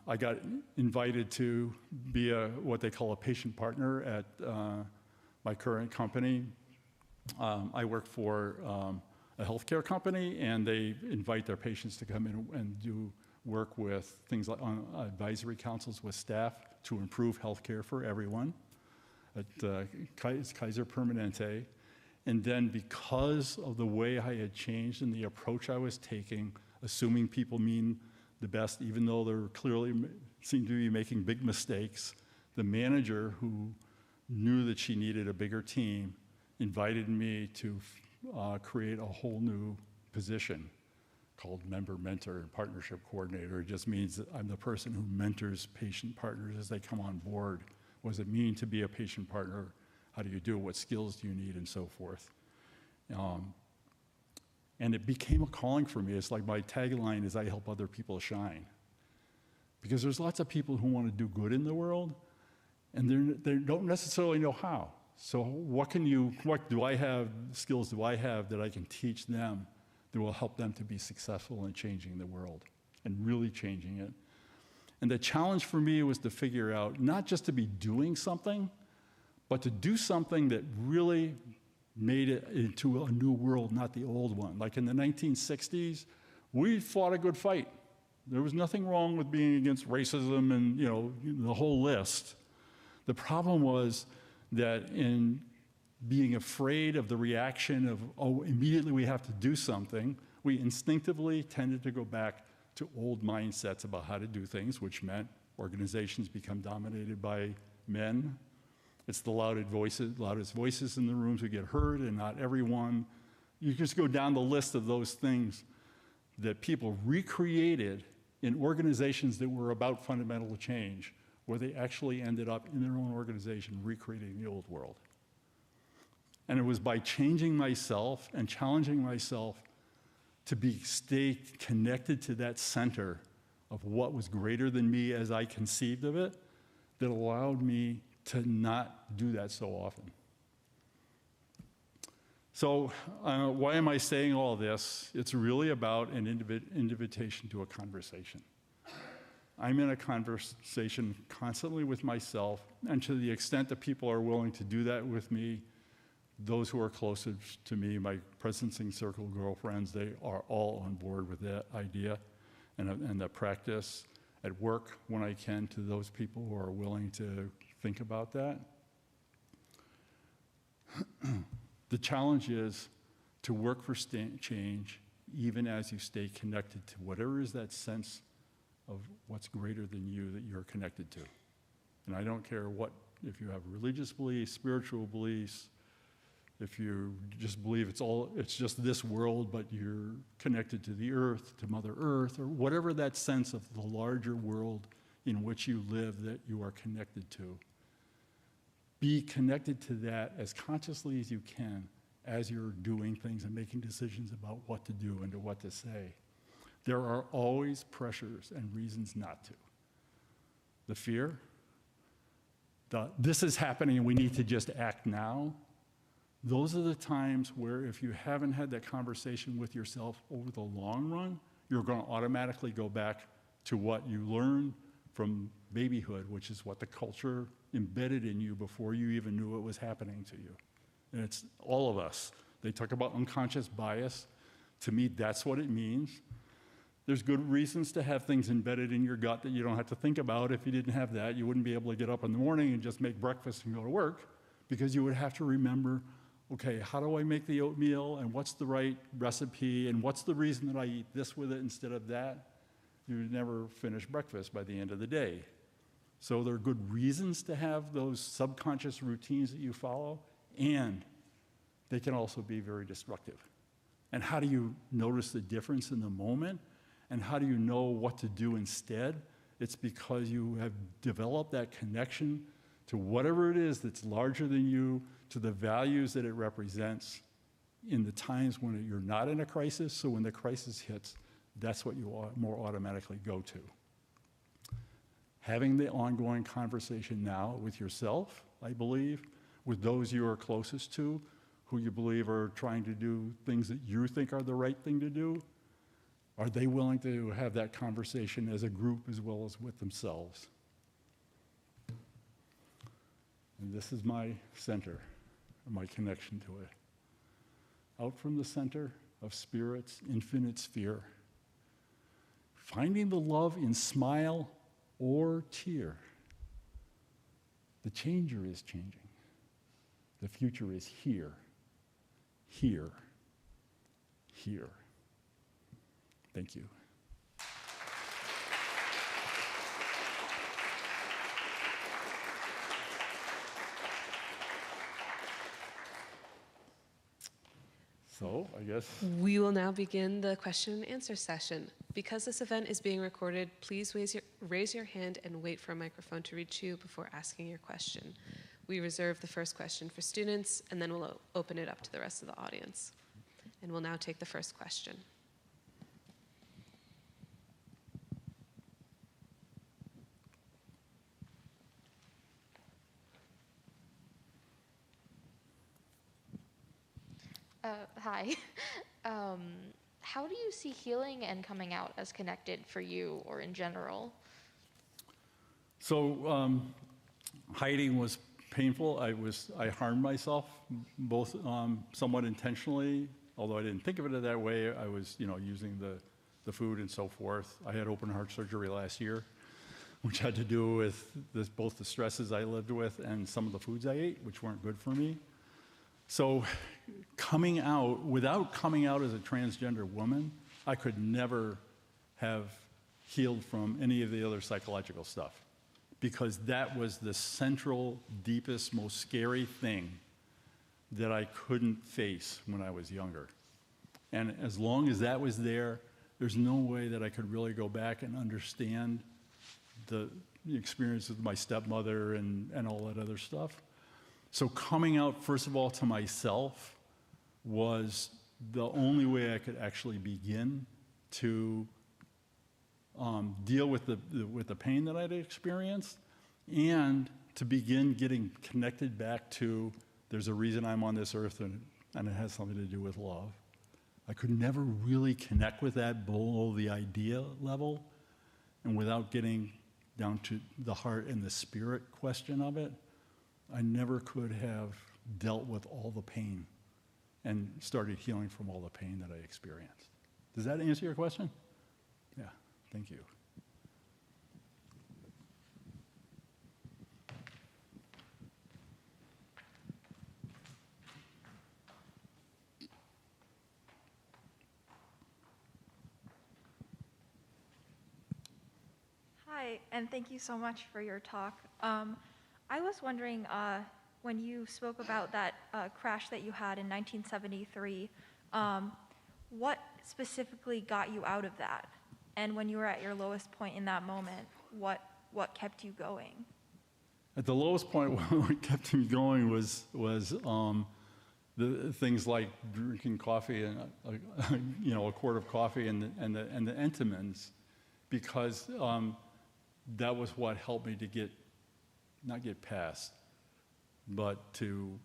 I got invited to be what they call a patient partner at my current company. I work for a healthcare company, and they invite their patients to come in and do work with things like on advisory councils with staff to improve healthcare for everyone at Kaiser Permanente. And then because of the way I had changed and the approach I was taking, assuming people mean the best, even though they clearly seemed to be making big mistakes, the manager, who knew that she needed a bigger team, invited me to create a whole new position called Member Mentor and Partnership Coordinator. It just means that I'm the person who mentors patient partners as they come on board. What does it mean to be a patient partner? How do you do it? What skills do you need? And so forth. And it became a calling for me. It's like my tagline is, I help other people shine. Because there's lots of people who want to do good in the world, and they don't necessarily know how. So what do I have, skills do I have that I can teach them that will help them to be successful in changing the world and really changing it? And the challenge for me was to figure out not just to be doing something, but to do something that really made it into a new world, not the old one. Like in the 1960s, we fought a good fight. There was nothing wrong with being against racism and, the whole list. The problem was that in being afraid of the reaction of, immediately we have to do something, we instinctively tended to go back to old mindsets about how to do things, which meant organizations become dominated by men. It's the loudest voices in the rooms who get heard, and not everyone. You just go down the list of those things that people recreated in organizations that were about fundamental change, where they actually ended up in their own organization recreating the old world. And it was by changing myself and challenging myself to stay connected to that center of what was greater than me as I conceived of it that allowed me to not do that so often. So why am I saying all this? It's really about an invitation to a conversation. I'm in a conversation constantly with myself, and to the extent that people are willing to do that with me, those who are closest to me, my presencing circle girlfriends, they are all on board with that idea and the practice. At work, when I can, to those people who are willing to think about that. The challenge is to work for change even as you stay connected to whatever is that sense of what's greater than you that you're connected to. And I don't care if you have religious beliefs, spiritual beliefs, if you just believe it's just this world, but you're connected to the earth, to Mother Earth, or whatever that sense of the larger world in which you live that you are connected to. Be connected to that as consciously as you can as you're doing things and making decisions about what to do and to what to say. There are always pressures and reasons not to. The fear, this is happening and we need to just act now. Those are the times where if you haven't had that conversation with yourself over the long run, you're going to automatically go back to what you learned from babyhood, which is what the culture embedded in you before you even knew it was happening to you. And it's all of us. They talk about unconscious bias. To me, that's what it means. There's good reasons to have things embedded in your gut that you don't have to think about. If you didn't have that, you wouldn't be able to get up in the morning and just make breakfast and go to work, because you would have to remember, okay, how do I make the oatmeal, and what's the right recipe, and what's the reason that I eat this with it instead of that? You would never finish breakfast by the end of the day. So there are good reasons to have those subconscious routines that you follow, and they can also be very destructive. And how do you notice the difference in the moment? And how do you know what to do instead? It's because you have developed that connection to whatever it is that's larger than you, to the values that it represents in the times when you're not in a crisis. So when the crisis hits, that's what you more automatically go to. Having the ongoing conversation now with yourself, I believe, with those you are closest to, who you believe are trying to do things that you think are the right thing to do, are they willing to have that conversation as a group as well as with themselves? And this is my center, my connection to it. Out from the center of Spirit's infinite sphere, finding the love in smile or tear. The changer is changing. The future is here, here, here. Thank you. So, I guess. We will now begin the question and answer session. Because this event is being recorded, please raise your hand and wait for a microphone to reach you before asking your question. We reserve the first question for students, and then we'll open it up to the rest of the audience. And we'll now take the first question. Hi. How do you see healing and coming out as connected for you or in general? So hiding was painful. I harmed myself, both somewhat intentionally, although I didn't think of it that way. I was, using the food and so forth. I had open heart surgery last year, which had to do with both the stresses I lived with and some of the foods I ate, which weren't good for me. So without coming out as a transgender woman, I could never have healed from any of the other psychological stuff, because that was the central, deepest, most scary thing that I couldn't face when I was younger. And as long as that was there, there's no way that I could really go back and understand the experience with my stepmother and all that other stuff. So coming out, first of all, to myself was the only way I could actually begin to deal with the pain that I'd experienced, and to begin getting connected back to there's a reason I'm on this earth, and it has something to do with love. I could never really connect with that below the idea level, and without getting down to the heart and the spirit question of it, I never could have dealt with all the pain and started healing from all the pain that I experienced. Does that answer your question? Yeah, thank you. Hi, and thank you so much for your talk. I was wondering, when you spoke about that crash that you had in 1973, what specifically got you out of that? And when you were at your lowest point in that moment, what kept you going? At the lowest point, what kept me going was the things like drinking coffee and a quart of coffee and the Entenmann's, because that was what helped me to not get past, but to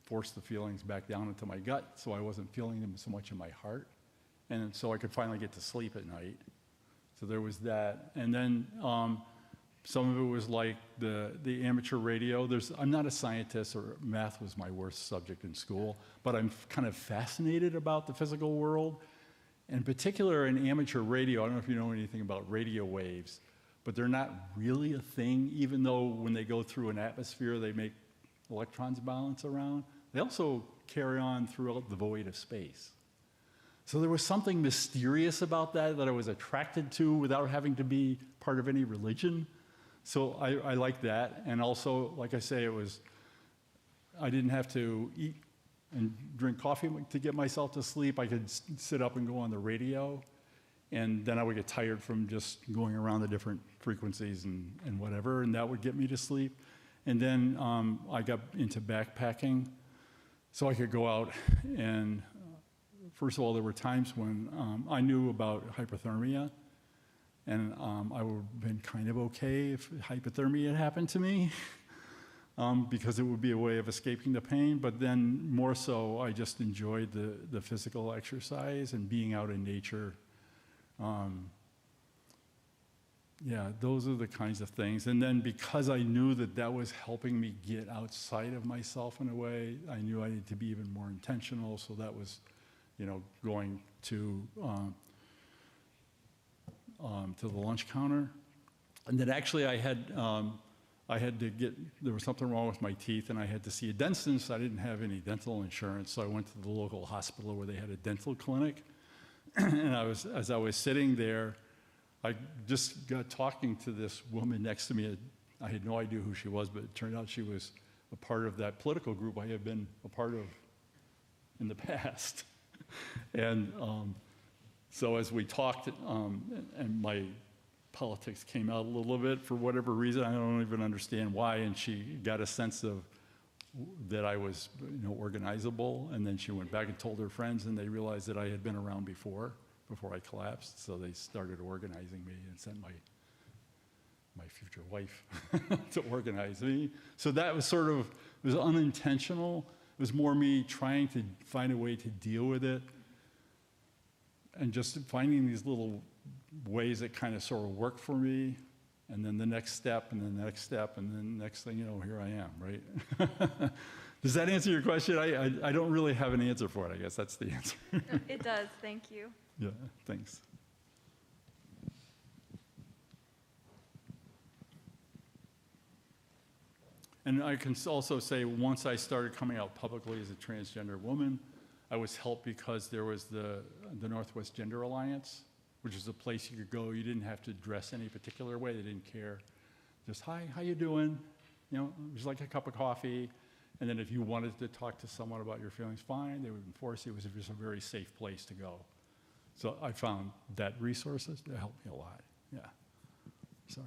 force the feelings back down into my gut, so I wasn't feeling them so much in my heart, and so I could finally get to sleep at night. So there was that, and then some of it was like the amateur radio. I'm not a scientist, or math was my worst subject in school, but I'm kind of fascinated about the physical world. In particular, in amateur radio, I don't know if you know anything about radio waves, but they're not really a thing, even though when they go through an atmosphere, they make electrons bounce around. They also carry on throughout the void of space. So there was something mysterious about that I was attracted to without having to be part of any religion. So I like that. And also, like I say, I didn't have to eat and drink coffee to get myself to sleep. I could sit up and go on the radio, and then I would get tired from just going around the different frequencies and whatever, and that would get me to sleep. And then I got into backpacking, so I could go out and, first of all, there were times when I knew about hypothermia, and I would have been kind of okay if hypothermia had happened to me, because it would be a way of escaping the pain. But then more so, I just enjoyed the physical exercise and being out in nature. Yeah, those are the kinds of things. And then because I knew that was helping me get outside of myself in a way, I knew I needed to be even more intentional. So that was, going to the lunch counter. And then actually I had to there was something wrong with my teeth, and I had to see a dentist. I didn't have any dental insurance, so I went to the local hospital where they had a dental clinic. And as I was sitting there, I just got talking to this woman next to me. I had no idea who she was, but it turned out she was a part of that political group I had been a part of in the past. And so as we talked, and my politics came out a little bit for whatever reason, I don't even understand why, and she got a sense of that I was organizable, and then she went back and told her friends, and they realized that I had been around before I collapsed, so they started organizing me and sent my future wife to organize me. So that was it was unintentional, was more me trying to find a way to deal with it and just finding these little ways that kind of sort of worked for me. And then the next step, and then the next step, and then the next thing, you know, here I am, right? Does that answer your question? I don't really have an answer for it, I guess. That's the answer. It does, thank you. Yeah, thanks. And I can also say, once I started coming out publicly as a transgender woman, I was helped because there was the Northwest Gender Alliance, which is a place you could go. You didn't have to dress any particular way. They didn't care. Just, hi, how you doing? You know, it was like a cup of coffee. And then if you wanted to talk to someone about your feelings, fine. They would enforce it. It was just a very safe place to go. So I found that resources to help me a lot. Yeah. Sorry.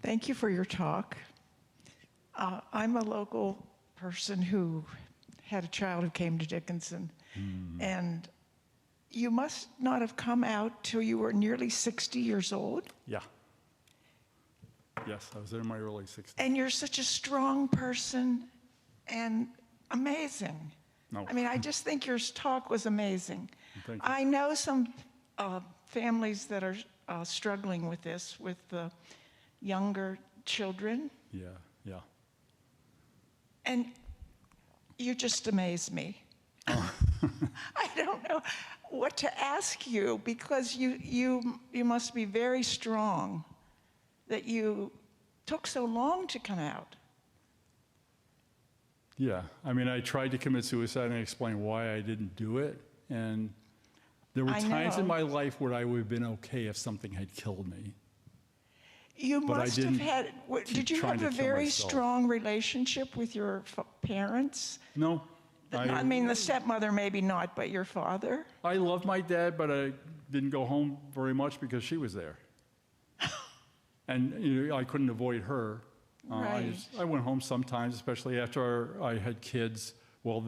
Thank you for your talk. I'm a local person who had a child who came to Dickinson, and you must not have come out till you were nearly 60 years old. Yeah. Yes, I was in my early 60s. And you're such a strong person and amazing. No. I mean, I just think your talk was amazing. Thank you. I know some families that are struggling with this, with the younger children, Yeah, yeah. and you just amaze me. I don't know what to ask you, because you must be very strong that you took so long to come out. Yeah, I mean, I tried to commit suicide and explain why I didn't do it. And there were times in my life where I would have been okay if something had killed me. You But I must have didn't had, did you trying have a to kill very myself. strong relationship with your parents? No. I mean, the stepmother maybe not, but your father? I loved my dad, but I didn't go home very much because she was there. And you know, I couldn't avoid her. Right. I went home sometimes, especially after I had kids. Well,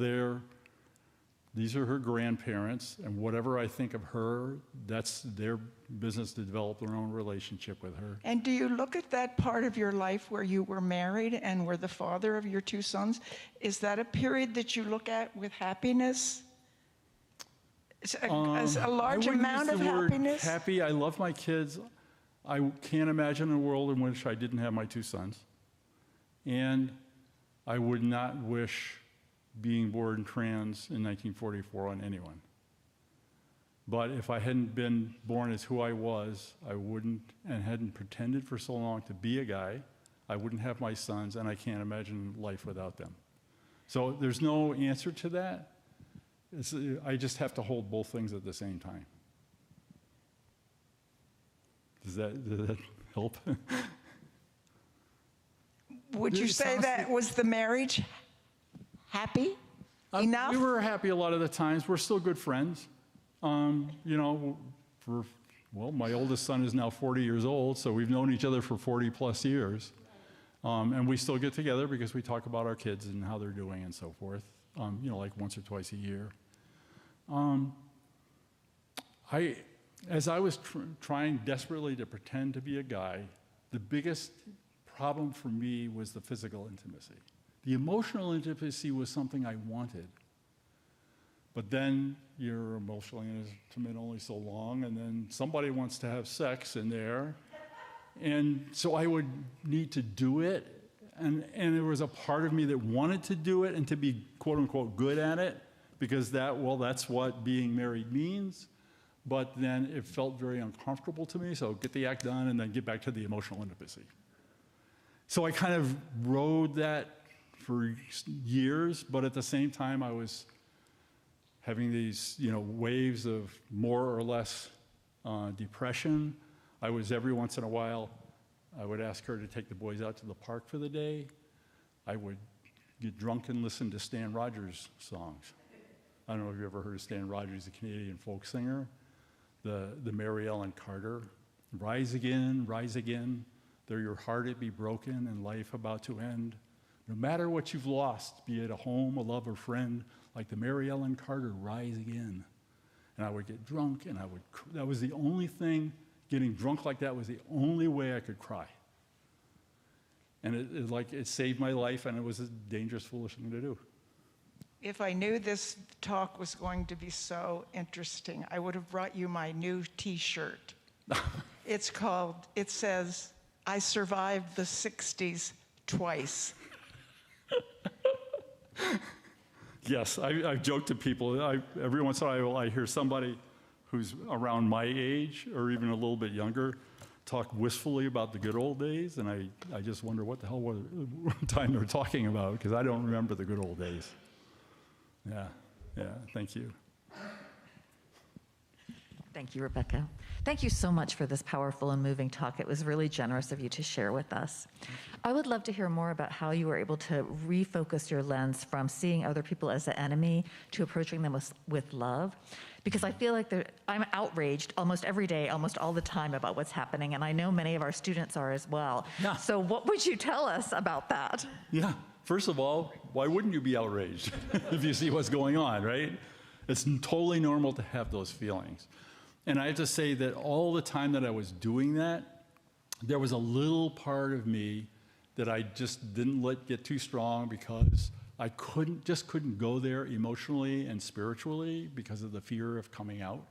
these are her grandparents, and whatever I think of her, that's their business to develop their own relationship with her. And do you look at that part of your life where you were married and were the father of your two sons? Is that a period that you look at with happiness? As a large I wouldn't amount use of the word happiness? happy. I love my kids. I can't imagine a world in which I didn't have my two sons. And I would not wish being born trans in 1944 on anyone. But if I hadn't been born as who I was, I wouldn't, and hadn't pretended for so long to be a guy, I wouldn't have my sons, and I can't imagine life without them. So there's no answer to that. I just have to hold both things at the same time. Does that help? Would you It say sounds that was the marriage happy enough? We were happy a lot of the times. We're still good friends. You know, my oldest son is now 40 years old, so we've known each other for 40 plus years. And we still get together because we talk about our kids and how they're doing and so forth, you know, like once or twice a year. As I was trying desperately to pretend to be a guy, the biggest problem for me was the physical intimacy. The emotional intimacy was something I wanted. But then you're emotionally intimate only so long, and then somebody wants to have sex in there. And so I would need to do it. And there was a part of me that wanted to do it and to be, quote unquote, good at it, because that's what being married means. But then it felt very uncomfortable to me, so get the act done and then get back to the emotional intimacy. So I kind of rode that for years, but at the same time I was having these, you know, waves of more or less depression. I was, every once in a while, I would ask her to take the boys out to the park for the day. I would get drunk and listen to Stan Rogers songs. I don't know if you've ever heard of Stan Rogers, a Canadian folk singer. The Mary Ellen Carter, rise again, though your heart it be broken and life about to end. No matter what you've lost, be it a home, a love, or friend, like the Mary Ellen Carter, rise again. And I would get drunk, and that was the only thing, getting drunk like that was the only way I could cry. And it saved my life, and it was a dangerous, foolish thing to do. If I knew this talk was going to be so interesting, I would have brought you my new T-shirt. It says, "I survived the 60s twice." Yes, I've joked to people. Every once in a while, I hear somebody who's around my age or even a little bit younger talk wistfully about the good old days, and I just wonder what the hell what time they're talking about, because I don't remember the good old days. Yeah, thank you. Thank you, Rebecca. Thank you so much for this powerful and moving talk. It was really generous of you to share with us. I would love to hear more about how you were able to refocus your lens from seeing other people as an enemy to approaching them with love, because I feel like I'm outraged almost every day, almost all the time about what's happening, and I know many of our students are as well. Yeah. So what would you tell us about that? Yeah, first of all, why wouldn't you be outraged if you see what's going on, right? It's totally normal to have those feelings. And I have to say that all the time that I was doing that, there was a little part of me that I just didn't let get too strong, because I couldn't go there emotionally and spiritually because of the fear of coming out.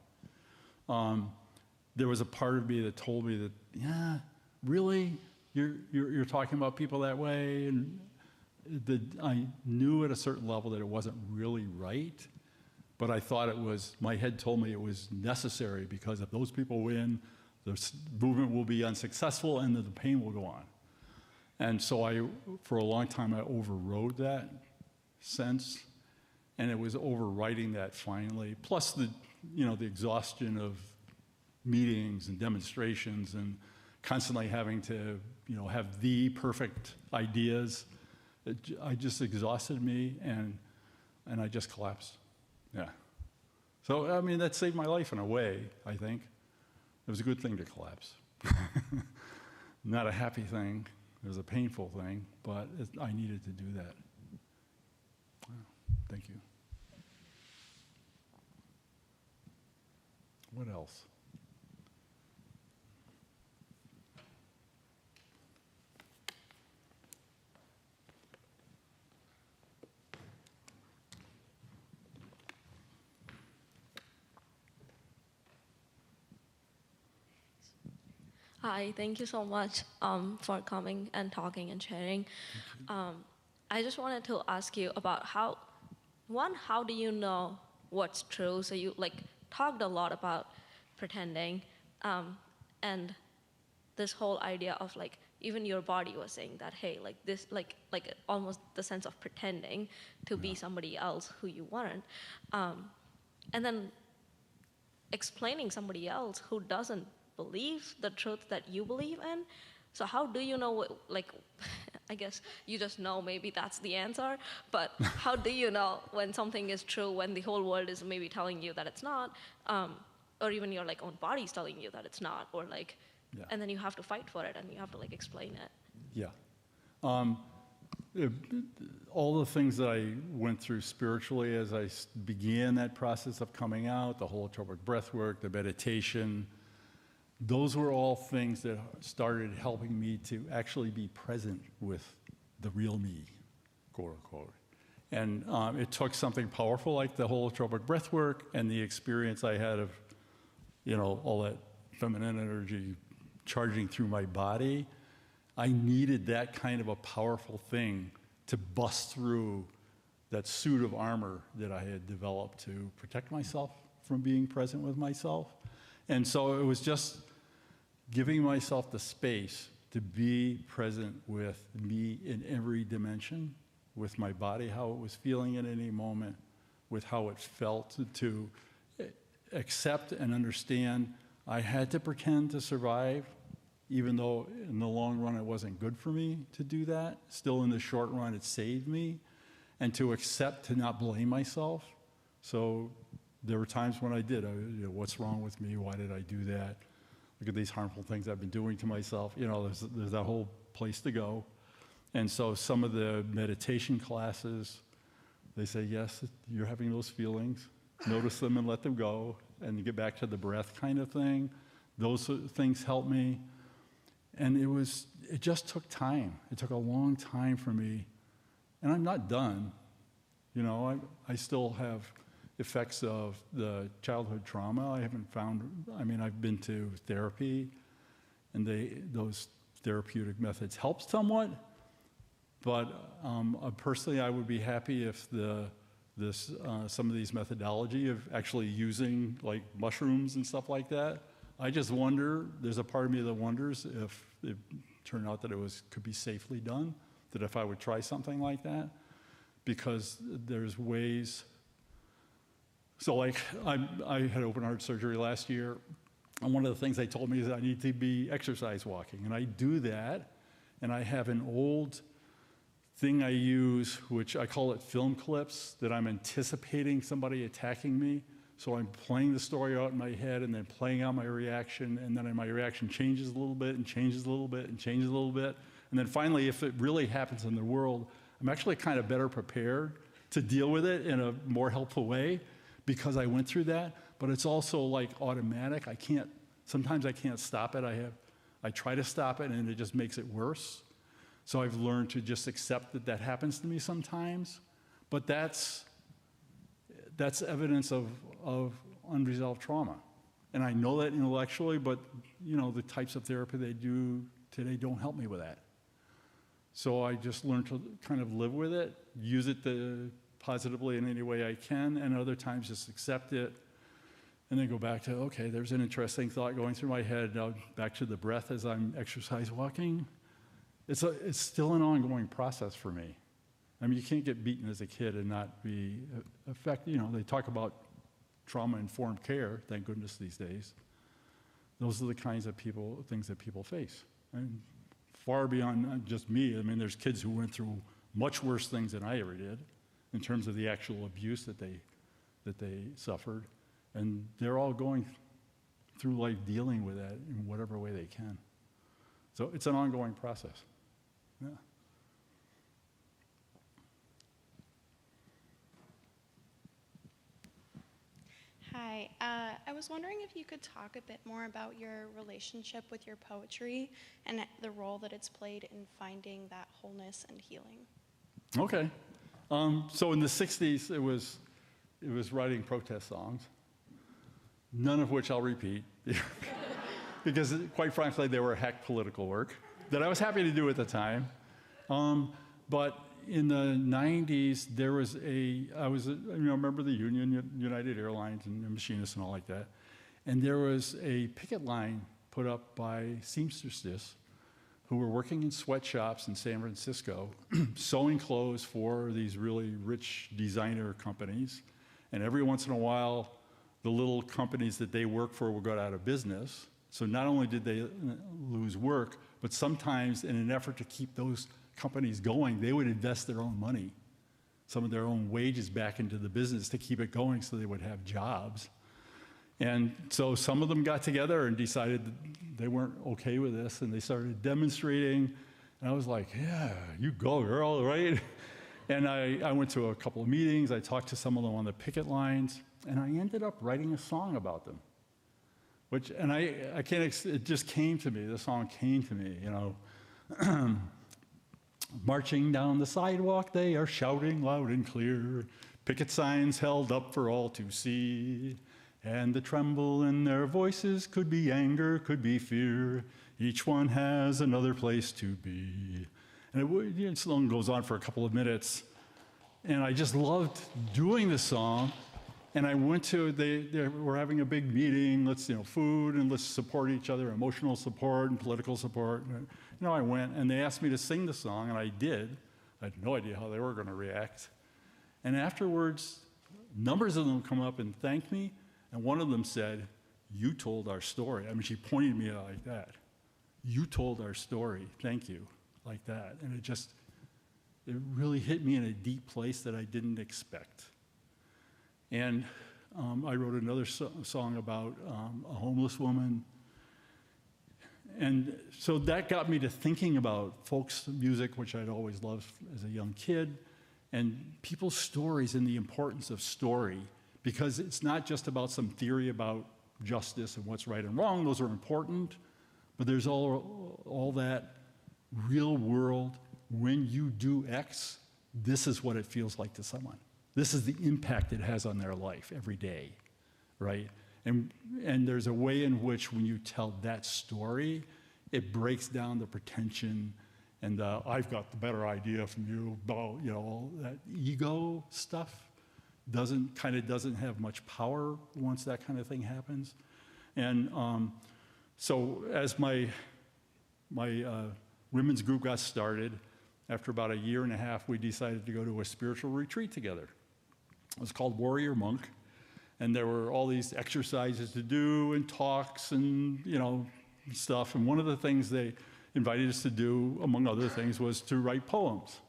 There was a part of me that told me that, yeah, really, you're talking about people that way, and I knew at a certain level that it wasn't really right. But I thought my head told me it was necessary, because if those people win, the movement will be unsuccessful and the pain will go on. And so for a long time, I overrode that sense, and it was overriding that finally. Plus the exhaustion of meetings and demonstrations and constantly having to, have the perfect ideas. I just exhausted me, and I just collapsed. Yeah. So, I mean, that saved my life in a way, I think. It was a good thing to collapse. Not a happy thing. It was a painful thing, but I needed to do that. Thank you. What else? Hi, thank you so much for coming and talking and sharing. I just wanted to ask you about how do you know what's true? So you talked a lot about pretending, and this whole idea of even your body was saying that, hey, this almost the sense of pretending to be somebody else who you weren't, and then explaining somebody else who doesn't believe the truth that you believe in. So how do you know I guess you just know maybe that's the answer, but how do you know when something is true when the whole world is maybe telling you that it's not, or even your own body's telling you that it's not, or and then you have to fight for it and you have to explain it. Yeah. All the things that I went through spiritually as I began that process of coming out, the holotropic breath work, the meditation, those were all things that started helping me to actually be present with the real me, quote unquote. And it took something powerful like the holotropic breath work and the experience I had of, all that feminine energy charging through my body. I needed that kind of a powerful thing to bust through that suit of armor that I had developed to protect myself from being present with myself. And so it was just giving myself the space to be present with me in every dimension, with my body, how it was feeling at any moment, with how it felt, to accept and understand I had to pretend to survive, even though in the long run it wasn't good for me to do that. Still in the short run it saved me, and to accept, to not blame myself. So there were times when I did, what's wrong with me? Why did I do that? Look at these harmful things I've been doing to myself. There's that whole place to go. And so some of the meditation classes, they say, yes, you're having those feelings. Notice them and let them go, and you get back to the breath kind of thing. Those things help me. And it just took time. It took a long time for me. And I'm not done. You know, I still have effects of the childhood trauma. I've been to therapy, and those therapeutic methods help somewhat. But personally, I would be happy if some of these methodology of actually using like mushrooms and stuff like that. I just wonder, there's a part of me that wonders if it turned out that could be safely done, that if I would try something like that, because there's ways. So like I had open heart surgery last year, and one of the things they told me is I need to be exercise walking, and I do that, and I have an old thing I use, which I call it film clips, that I'm anticipating somebody attacking me. So I'm playing the story out in my head and then playing out my reaction, and then my reaction changes a little bit and changes a little bit and changes a little bit. And then finally, if it really happens in the world, I'm actually kind of better prepared to deal with it in a more helpful way because I went through that. But it's also like automatic. Sometimes I can't stop it. I try to stop it and it just makes it worse. So I've learned to just accept that happens to me sometimes. But that's evidence of unresolved trauma. And I know that intellectually, but the types of therapy they do today don't help me with that. So I just learned to kind of live with it, use it positively in any way I can, and other times just accept it, and then go back to, okay, there's an interesting thought going through my head, now back to the breath as I'm exercise walking. It's still an ongoing process for me. I mean, you can't get beaten as a kid and not be affected. They talk about trauma-informed care, thank goodness these days. Those are the kinds of things that people face. And far beyond just me, I mean, there's kids who went through much worse things than I ever did in terms of the actual abuse that they suffered. And they're all going through life dealing with that in whatever way they can. So it's an ongoing process. Yeah. Hi, I was wondering if you could talk a bit more about your relationship with your poetry and the role that it's played in finding that wholeness and healing. Okay. So in the 60s, it was writing protest songs, none of which I'll repeat, because quite frankly, they were hack political work that I was happy to do at the time. But in the 90s, there was I was a member of the union, United Airlines and machinists and all like that. And there was a picket line put up by seamstresses who were working in sweatshops in San Francisco, sewing clothes for these really rich designer companies. And every once in a while, the little companies that they work for would go out of business. So not only did they lose work, but sometimes in an effort to keep those companies going, they would invest their own money, some of their own wages back into the business to keep it going so they would have jobs. And so some of them got together and decided that they weren't okay with this, and they started demonstrating. And I was like, yeah, you go, girl, right? And I went to a couple of meetings. I talked to some of them on the picket lines, and I ended up writing a song about them. It just came to me. The song came to me, Marching down the sidewalk, they are shouting loud and clear, picket signs held up for all to see, and the tremble in their voices could be anger, could be fear. Each one has another place to be. And the song goes on for a couple of minutes, and I just loved doing the song. And I went to, they were having a big meeting, let's, food, and let's support each other, emotional support and political support. I went, and they asked me to sing the song, and I did. I had no idea how they were going to react. And afterwards, numbers of them come up and thanked me, and one of them said, "You told our story." I mean, she pointed me out like that. "You told our story, thank you," like that. And it really hit me in a deep place that I didn't expect. And I wrote another song about a homeless woman. And so that got me to thinking about folk music, which I'd always loved as a young kid, and people's stories and the importance of story, because it's not just about some theory about justice and what's right and wrong. Those are important, but there's all that real world, when you do X, this is what it feels like to someone. This is the impact it has on their life every day, right? And there's a way in which when you tell that story, it breaks down the pretension and I've got the better idea from you, all that ego stuff doesn't have much power once that kind of thing happens. And so as my women's group got started, after about 1.5 years, we decided to go to a spiritual retreat together. It was called Warrior Monk, and there were all these exercises to do and talks and stuff. And one of the things they invited us to do, among other things, was to write poems.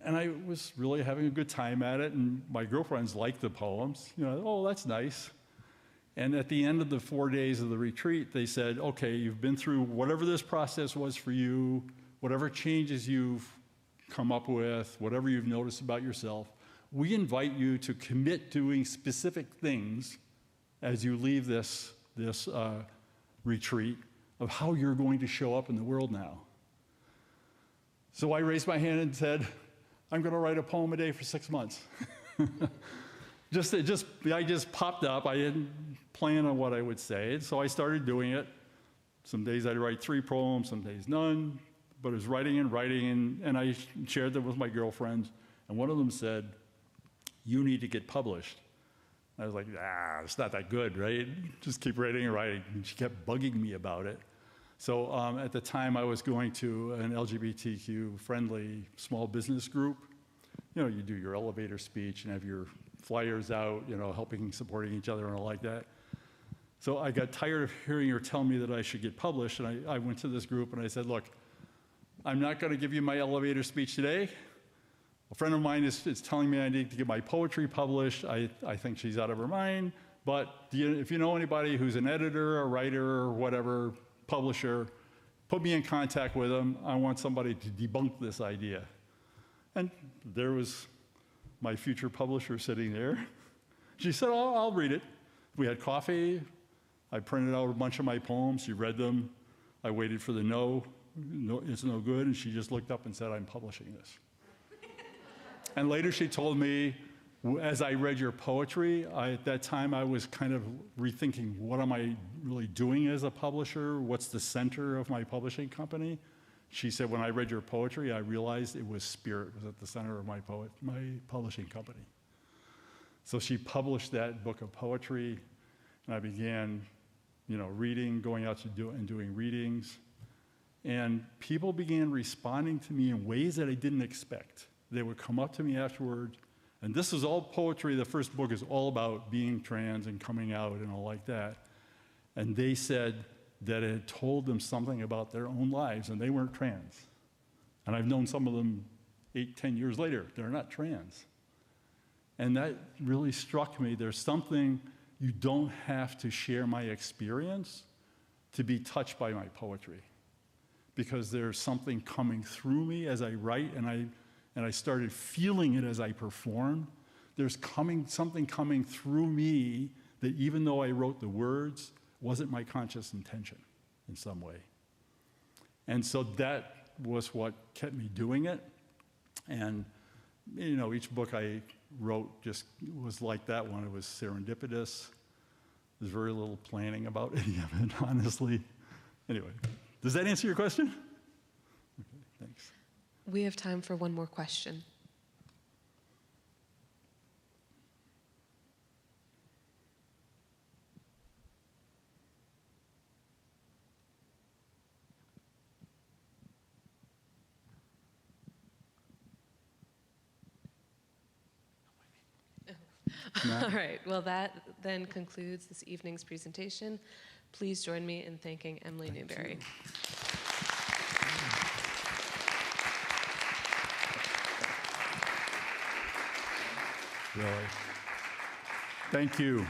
And I was really having a good time at it, and my girlfriends liked the poems. Oh, that's nice. And at the end of the 4 days of the retreat, they said, okay, you've been through whatever this process was for you, whatever changes you've come up with, whatever you've noticed about yourself, we invite you to commit doing specific things as you leave this retreat of how you're going to show up in the world now. So I raised my hand and said, I'm going to write a poem a day for 6 months. I just popped up. I didn't plan on what I would say, so I started doing it. Some days I'd write 3 poems, some days none, but it was writing, and I shared them with my girlfriends, and one of them said, you need to get published. I was like, it's not that good, right? Just keep writing and writing. And she kept bugging me about it. So at the time, I was going to an LGBTQ-friendly small business group. You do your elevator speech and have your flyers out, supporting each other and all like that. So I got tired of hearing her tell me that I should get published, and I went to this group and I said, look, I'm not going to give you my elevator speech today. A friend of mine is telling me I need to get my poetry published. I think she's out of her mind. But if you know anybody who's an editor, a writer, or whatever, publisher, put me in contact with them. I want somebody to debunk this idea. And there was my future publisher sitting there. She said, I'll read it. We had coffee. I printed out a bunch of my poems. She read them. I waited for the no, it's no good. And she just looked up and said, I'm publishing this. And later she told me, as I read your poetry, at that time I was kind of rethinking, what am I really doing as a publisher? What's the center of my publishing company? She said, when I read your poetry, I realized it was spirit was at the center of my publishing company. So she published that book of poetry, and I began, reading, going out to doing readings. And people began responding to me in ways that I didn't expect. They would come up to me afterward, and this is all poetry. The first book is all about being trans and coming out and all like that. And they said that it had told them something about their own lives, and they weren't trans. And I've known some of them 8-10 years later. They're not trans. And that really struck me. There's something, you don't have to share my experience to be touched by my poetry, because there's something coming through me as I write, and I started feeling it as I performed. There's something coming through me that, even though I wrote the words, wasn't my conscious intention in some way. And so that was what kept me doing it. And each book I wrote just was like that one. It was serendipitous. There's very little planning about any of it, honestly. Anyway, does that answer your question? Okay, thanks. We have time for one more question. All right, well, that then concludes this evening's presentation. Please join me in thanking Emily Newberry. Really. Thank you.